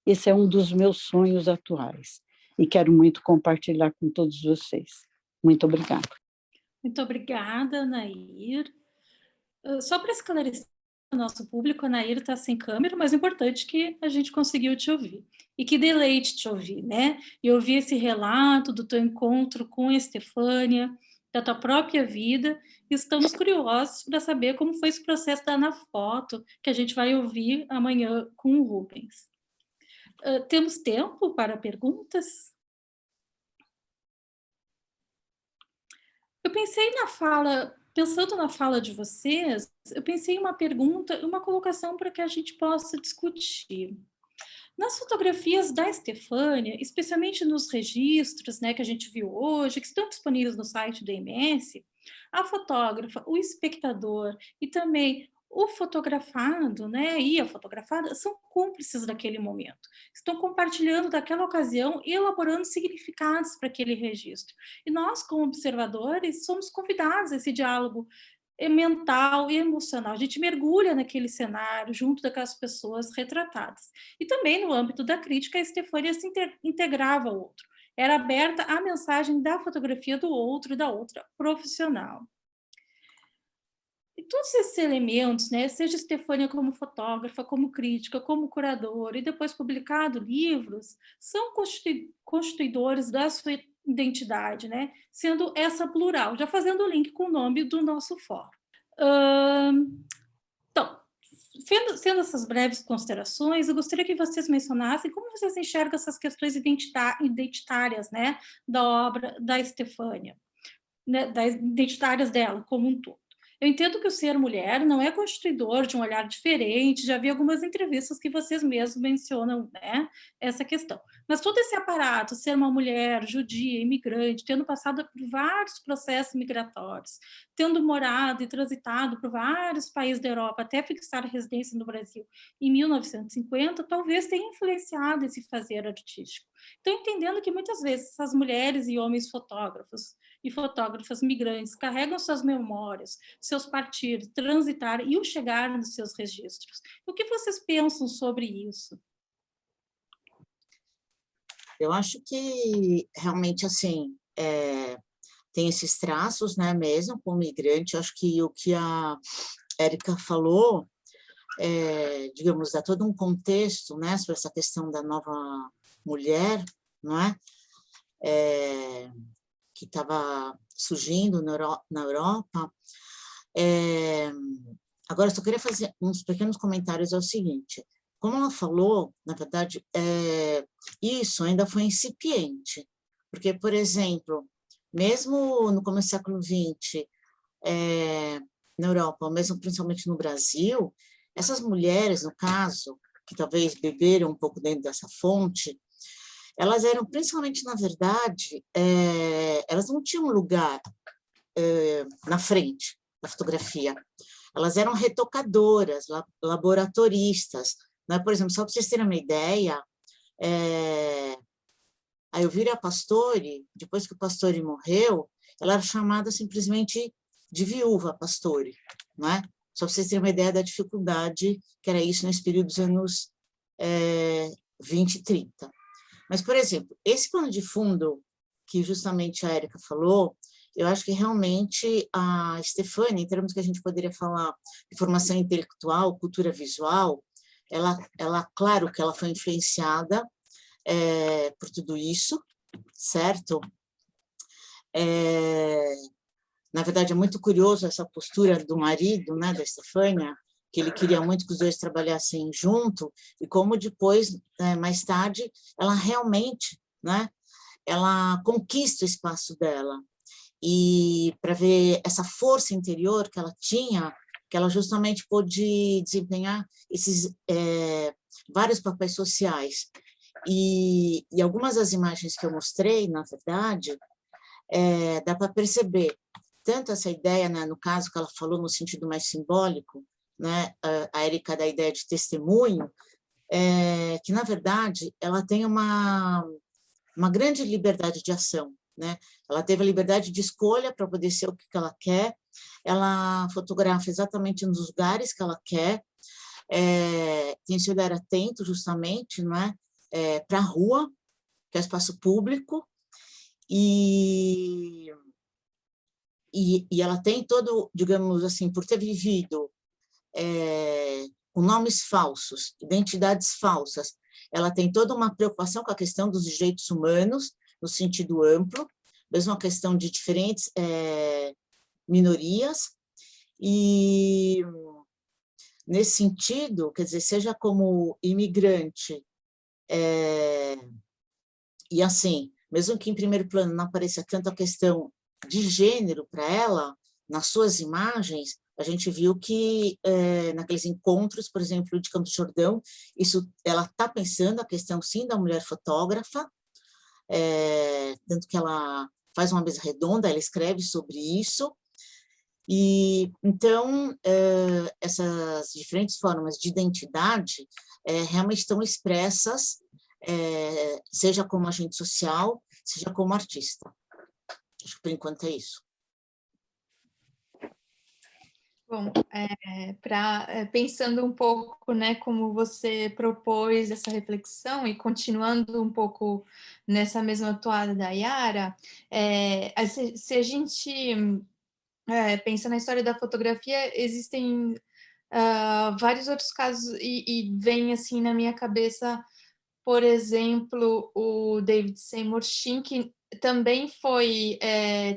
Esse é um dos meus sonhos atuais e quero muito compartilhar com todos vocês. Muito obrigada. Muito obrigada, Nair. Só para esclarecer o nosso público, a Nair está sem câmera, mas é importante que a gente conseguiu te ouvir. E que deleite te ouvir, né? E ouvir esse relato do teu encontro com a Estefânia, da tua própria vida, e estamos curiosos para saber como foi esse processo da Anafoto, que a gente vai ouvir amanhã com o Rubens. Temos tempo para perguntas? Eu pensei pensando na fala de vocês, eu pensei em uma pergunta, uma colocação para que a gente possa discutir. Nas fotografias da Estefânia, especialmente nos registros, né, que a gente viu hoje, que estão disponíveis no site do MS, a fotógrafa, o espectador e também o fotografado, né, e a fotografada são cúmplices daquele momento. Estão compartilhando daquela ocasião e elaborando significados para aquele registro. E nós, como observadores, somos convidados a esse diálogo mental e emocional. A gente mergulha naquele cenário junto daquelas pessoas retratadas. E também no âmbito da crítica, a Estefânia se integrava ao outro. Era aberta à mensagem da fotografia do outro e da outra profissional. E todos esses elementos, né, seja Estefânia como fotógrafa, como crítica, como curadora, e depois publicado livros, são constituidores da sua identidade, né, sendo essa plural, já fazendo o link com o nome do nosso fórum. Então, sendo essas breves considerações, eu gostaria que vocês mencionassem como vocês enxergam essas questões identitárias, né, da obra da Estefânia, né, das identitárias dela como um todo. Eu entendo que o ser mulher não é constituidor de um olhar diferente, já vi algumas entrevistas que vocês mesmos mencionam, né, essa questão. Mas todo esse aparato, ser uma mulher judia, imigrante, tendo passado por vários processos migratórios, tendo morado e transitado por vários países da Europa até fixar residência no Brasil em 1950, talvez tenha influenciado esse fazer artístico. Então, entendendo que muitas vezes essas mulheres e homens fotógrafos e fotógrafas migrantes carregam suas memórias, seus partir, transitar e o chegar nos seus registros. O que vocês pensam sobre isso? Eu acho que realmente assim tem esses traços, né, mesmo como migrante. Eu acho que o que a Érica falou, digamos, dá todo um contexto, né, sobre essa questão da nova mulher, não é? Que estava surgindo na Europa. Agora, eu só queria fazer uns pequenos comentários, é o seguinte: como ela falou, na verdade, isso ainda foi incipiente, porque, por exemplo, mesmo no começo do século XX, na Europa, ou mesmo principalmente no Brasil, essas mulheres, no caso, que talvez beberam um pouco dentro dessa fonte, elas eram principalmente, na verdade, elas não tinham lugar na frente da fotografia. Elas eram retocadoras, laboratoristas, né? Por exemplo, só para vocês terem uma ideia, a Elvira Pastore, depois que o Pastore morreu, ela era chamada simplesmente de viúva Pastore, né? Só para vocês terem uma ideia da dificuldade que era isso nesse período dos anos 20 e 30. Mas, por exemplo, esse pano de fundo que justamente a Érica falou, eu acho que realmente a Estefânia, em termos que a gente poderia falar de formação intelectual, cultura visual, ela claro que ela foi influenciada por tudo isso, certo? Na verdade, é muito curioso essa postura do marido, né, da Estefânia, que ele queria muito que os dois trabalhassem junto, e como depois, mais tarde, ela realmente, né, ela conquista o espaço dela. E para ver essa força interior que ela tinha, que ela justamente pôde desempenhar esses vários papéis sociais. E algumas das imagens que eu mostrei, na verdade, dá para perceber tanto essa ideia, né, no caso que ela falou no sentido mais simbólico, né, a Érica da ideia de testemunho, que, na verdade, ela tem uma grande liberdade de ação, né? Ela teve a liberdade de escolha para poder ser o que ela quer, ela fotografa exatamente nos lugares que ela quer, tem esse olhar atento, justamente, não é? Para a rua, que é espaço público, e ela tem todo, digamos assim, por ter vivido com nomes falsos, identidades falsas, ela tem toda uma preocupação com a questão dos direitos humanos, no sentido amplo, mesmo a questão de diferentes minorias, e nesse sentido, quer dizer, seja como imigrante, e assim, mesmo que em primeiro plano não apareça tanto a questão de gênero para ela, nas suas imagens, a gente viu que naqueles encontros, por exemplo, de Campos do Jordão, ela está pensando a questão, sim, da mulher fotógrafa, tanto que ela faz uma mesa redonda, ela escreve sobre isso, e então essas diferentes formas de identidade realmente estão expressas, seja como agente social, seja como artista. Acho que por enquanto é isso. Bom, pensando um pouco, né, como você propôs essa reflexão e continuando um pouco nessa mesma toada da Yara, se a gente pensa na história da fotografia, existem vários outros casos e vem assim na minha cabeça, por exemplo, o David Seymour Shin, que também foi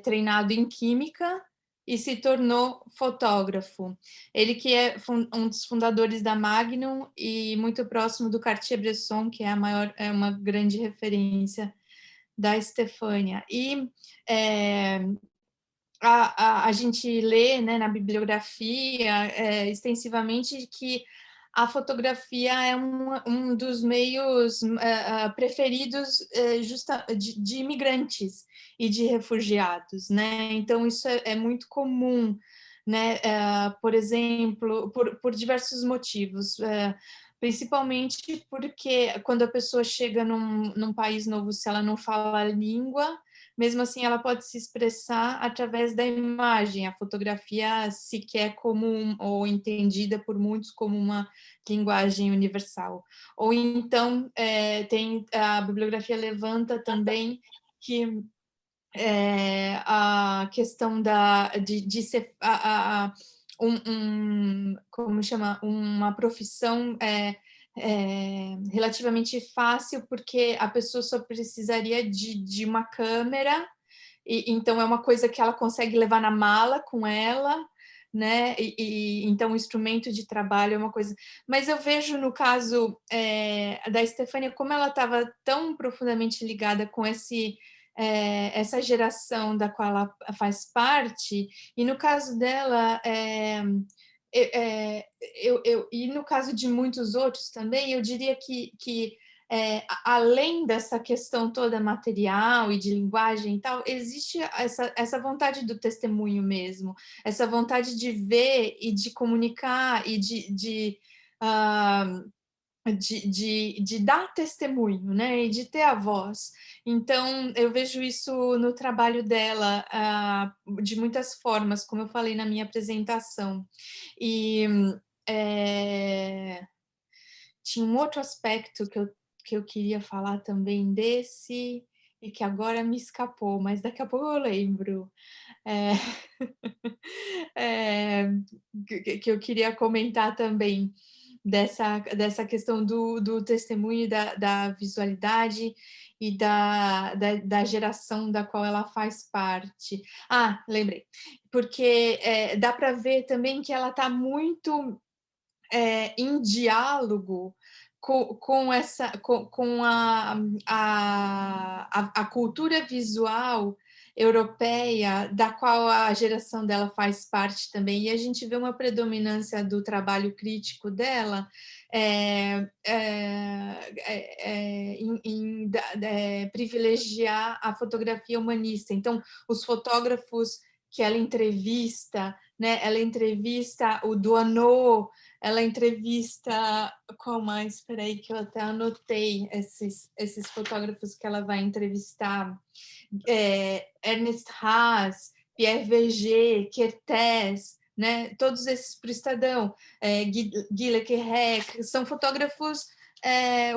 treinado em química e se tornou fotógrafo. Ele que é um dos fundadores da Magnum e muito próximo do Cartier-Bresson, que é uma grande referência da Stefania. E a gente lê, né, na bibliografia extensivamente que a fotografia é um dos meios preferidos de imigrantes e de refugiados, né? Então, isso é muito comum, né? Por exemplo, por diversos motivos. Principalmente porque quando a pessoa chega num país novo, se ela não fala a língua, mesmo assim ela pode se expressar através da imagem. A fotografia sequer comum ou entendida por muitos como uma linguagem universal. Ou então a bibliografia levanta também que a questão de ser como chama, uma profissão relativamente fácil, porque a pessoa só precisaria de uma câmera, e então é uma coisa que ela consegue levar na mala com ela, né? Então o instrumento de trabalho é uma coisa. Mas eu vejo no caso da Stefania, como ela estava tão profundamente ligada com essa geração da qual ela faz parte, e no caso dela, e no caso de muitos outros também, eu diria que além dessa questão toda material e de linguagem e tal, existe essa vontade do testemunho mesmo, essa vontade de ver e de comunicar e de dar testemunho, né, e de ter a voz. Então, eu vejo isso no trabalho dela de muitas formas, como eu falei na minha apresentação. E tinha um outro aspecto que eu queria falar também desse, e que agora me escapou, mas daqui a pouco eu lembro. Que eu queria comentar também dessa questão do testemunho, da visualidade e da geração da qual ela faz parte. Ah, lembrei. Porque dá para ver também que ela está muito em diálogo com a cultura visual europeia, da qual a geração dela faz parte também, e a gente vê uma predominância do trabalho crítico dela em privilegiar a fotografia humanista. Então, os fotógrafos que ela entrevista, né? Ela entrevista o Doisneau, ela entrevista, qual mais? Espera aí que eu até anotei esses fotógrafos que ela vai entrevistar. Ernest Haas, Pierre Verger, Kertész, né? Todos esses para o Estadão, Guy Le Quérec, são fotógrafos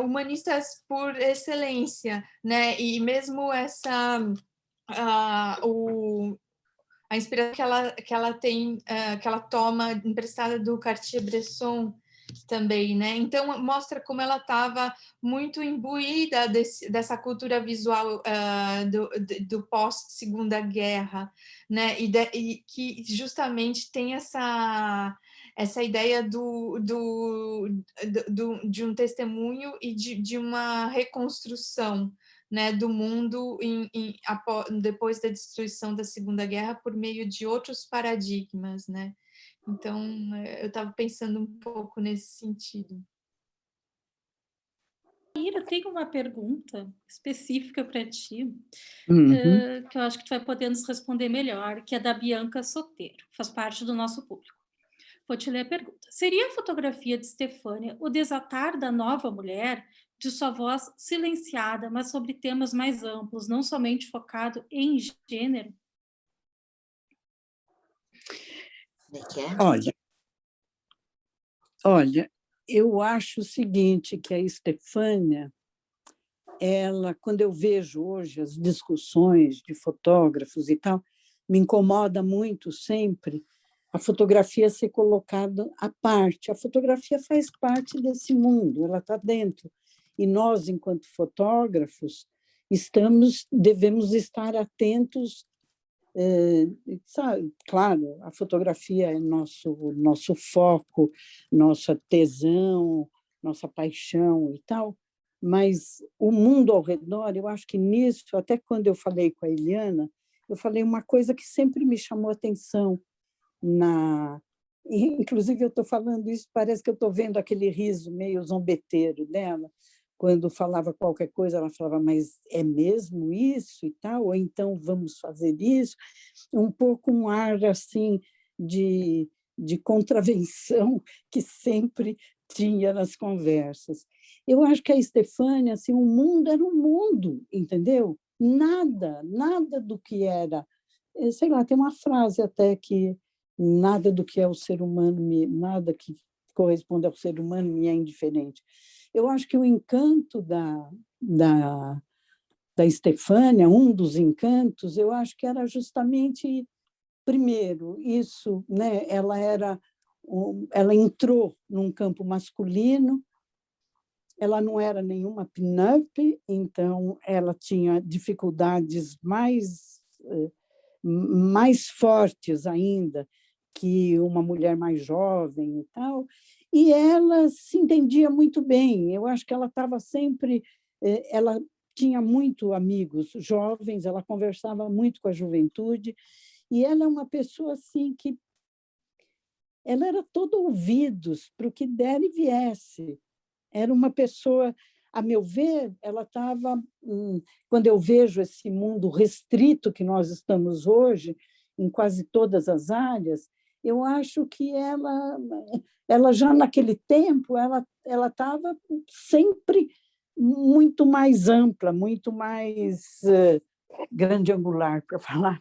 humanistas por excelência, né? E mesmo a inspiração que ela tem, que ela toma emprestada do Cartier-Bresson, também, né? Então, mostra como ela estava muito imbuída dessa cultura visual do pós-Segunda Guerra, né? E que justamente tem essa ideia de um testemunho e de uma reconstrução, né, do mundo depois da destruição da Segunda Guerra por meio de outros paradigmas, né? Então, eu estava pensando um pouco nesse sentido. Eu tenho uma pergunta específica para ti, que eu acho que tu vai poder nos responder melhor, que é da Bianca Soteiro, faz parte do nosso público. Vou te ler a pergunta. Seria a fotografia de Stefânia o desatar da nova mulher, de sua voz silenciada, mas sobre temas mais amplos, não somente focado em gênero? Olha, eu acho o seguinte, que a Stefânia, ela, quando eu vejo hoje as discussões de fotógrafos e tal, me incomoda muito sempre a fotografia ser colocada à parte. A fotografia faz parte desse mundo, ela está dentro. E nós, enquanto fotógrafos, devemos estar atentos. Sabe? Claro, a fotografia é nosso foco, nossa tesão, nossa paixão e tal, mas o mundo ao redor, eu acho que nisso, até quando eu falei com a Eliana, eu falei uma coisa que sempre me chamou a atenção. Inclusive, eu estou falando isso, parece que eu estou vendo aquele riso meio zombeteiro dela. Quando falava qualquer coisa, ela falava, mas é mesmo isso e tal? Ou então vamos fazer isso? Um pouco um ar assim de contravenção que sempre tinha nas conversas. Eu acho que a Stefânia, assim, o mundo era um mundo, entendeu? Nada do que era... Sei lá, tem uma frase até que nada do que é o ser humano, nada que corresponde ao ser humano me é indiferente. Eu acho que o encanto da Stefânia, um dos encantos, eu acho que era justamente, primeiro, isso, né? Ela entrou num campo masculino, ela não era nenhuma pin-up, então ela tinha dificuldades mais fortes ainda que uma mulher mais jovem e tal, e ela se entendia muito bem. Eu acho que ela estava sempre... Ela tinha muito amigos jovens, ela conversava muito com a juventude, e ela é uma pessoa assim que... Ela era todo ouvidos para o que der e viesse. Era uma pessoa... A meu ver, ela estava... Quando eu vejo esse mundo restrito que nós estamos hoje, em quase todas as áreas, eu acho que ela já naquele tempo, ela estava sempre muito mais ampla, muito mais grande angular, para falar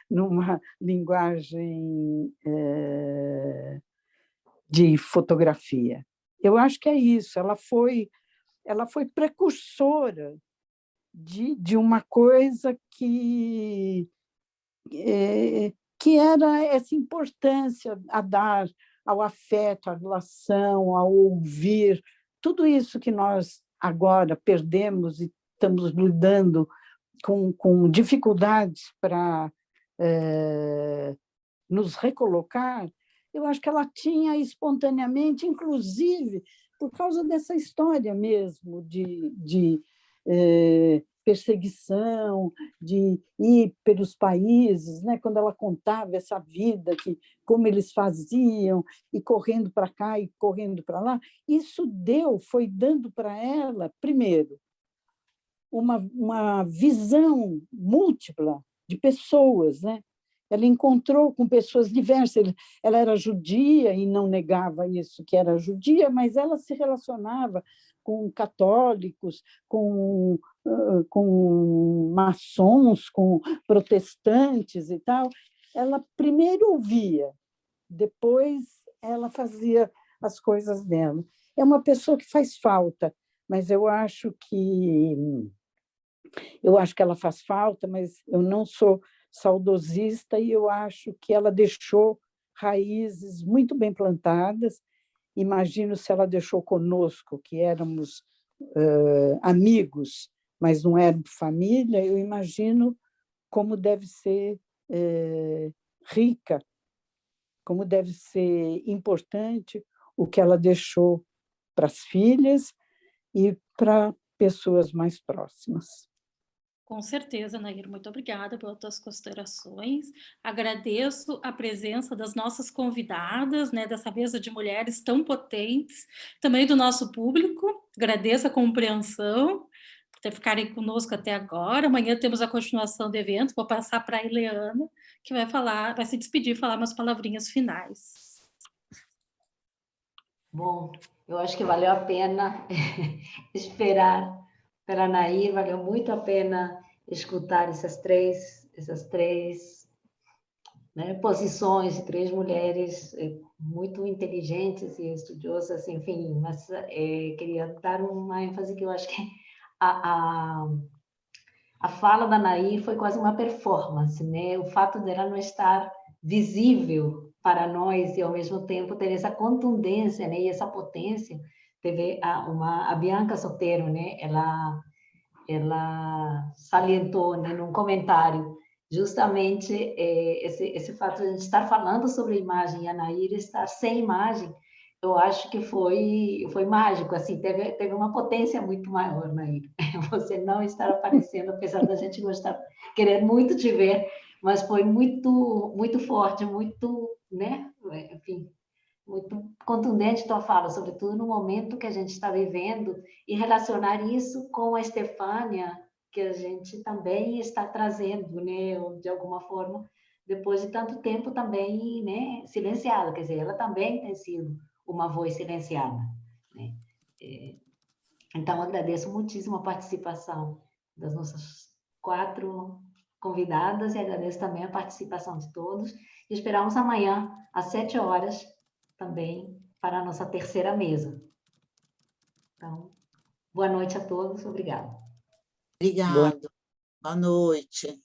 numa linguagem de fotografia. Eu acho que é isso, ela foi precursora de uma coisa que era essa importância a dar ao afeto, à relação, ao ouvir, tudo isso que nós agora perdemos e estamos lidando com dificuldades para nos recolocar. Eu acho que ela tinha espontaneamente, inclusive, por causa dessa história mesmo de perseguição, de ir pelos países, né? Quando ela contava essa vida, como eles faziam, e correndo para cá e correndo para lá, isso foi dando para ela, primeiro, uma visão múltipla de pessoas, né? Ela encontrou com pessoas diversas. Ela era judia e não negava isso, que era judia, mas ela se relacionava com católicos, com maçons, com protestantes e tal. Ela primeiro ouvia, depois ela fazia as coisas dela. É uma pessoa que faz falta, mas eu acho que ela faz falta, mas eu não sou saudosista e eu acho que ela deixou raízes muito bem plantadas imagino se ela deixou conosco, que éramos amigos, mas não éramos família, eu imagino como deve ser rica, como deve ser importante o que ela deixou para as filhas e para pessoas mais próximas. Com certeza, Nair, muito obrigada pelas tuas considerações. Agradeço a presença das nossas convidadas, né, dessa mesa de mulheres tão potentes, também do nosso público. Agradeço a compreensão por ter ficarem conosco até agora. Amanhã temos a continuação do evento. Vou passar para a Ileana, que vai se despedir, falar umas palavrinhas finais. Bom, eu acho que valeu a pena esperar pela Nair, valeu muito a pena escutar essas três né, posições de três mulheres muito inteligentes e estudiosas, enfim, mas queria dar uma ênfase que eu acho que a fala da Nair foi quase uma performance, né? O fato dela não estar visível para nós e, ao mesmo tempo, ter essa contundência, né? E essa potência. Teve a Bianca Sotero, né? Ela salientou, né, num comentário justamente esse fato de a gente estar falando sobre imagem e a Nair estar sem imagem. Eu acho que foi mágico, assim, teve uma potência muito maior, Nair. Você não estar aparecendo, apesar da gente gostar, querer muito te ver, mas foi muito, muito forte, muito, né? Enfim, muito contundente tua fala, sobretudo no momento que a gente está vivendo, e relacionar isso com a Estefânia, que a gente também está trazendo, né? De alguma forma, depois de tanto tempo também, né? Silenciada, quer dizer, ela também tem sido uma voz silenciada, né? Então, agradeço muitíssimo a participação das nossas 4 convidadas e agradeço também a participação de todos. E esperamos amanhã, às 7 horas, também para a nossa terceira mesa. Então, boa noite a todos, obrigada. Obrigado. Boa noite.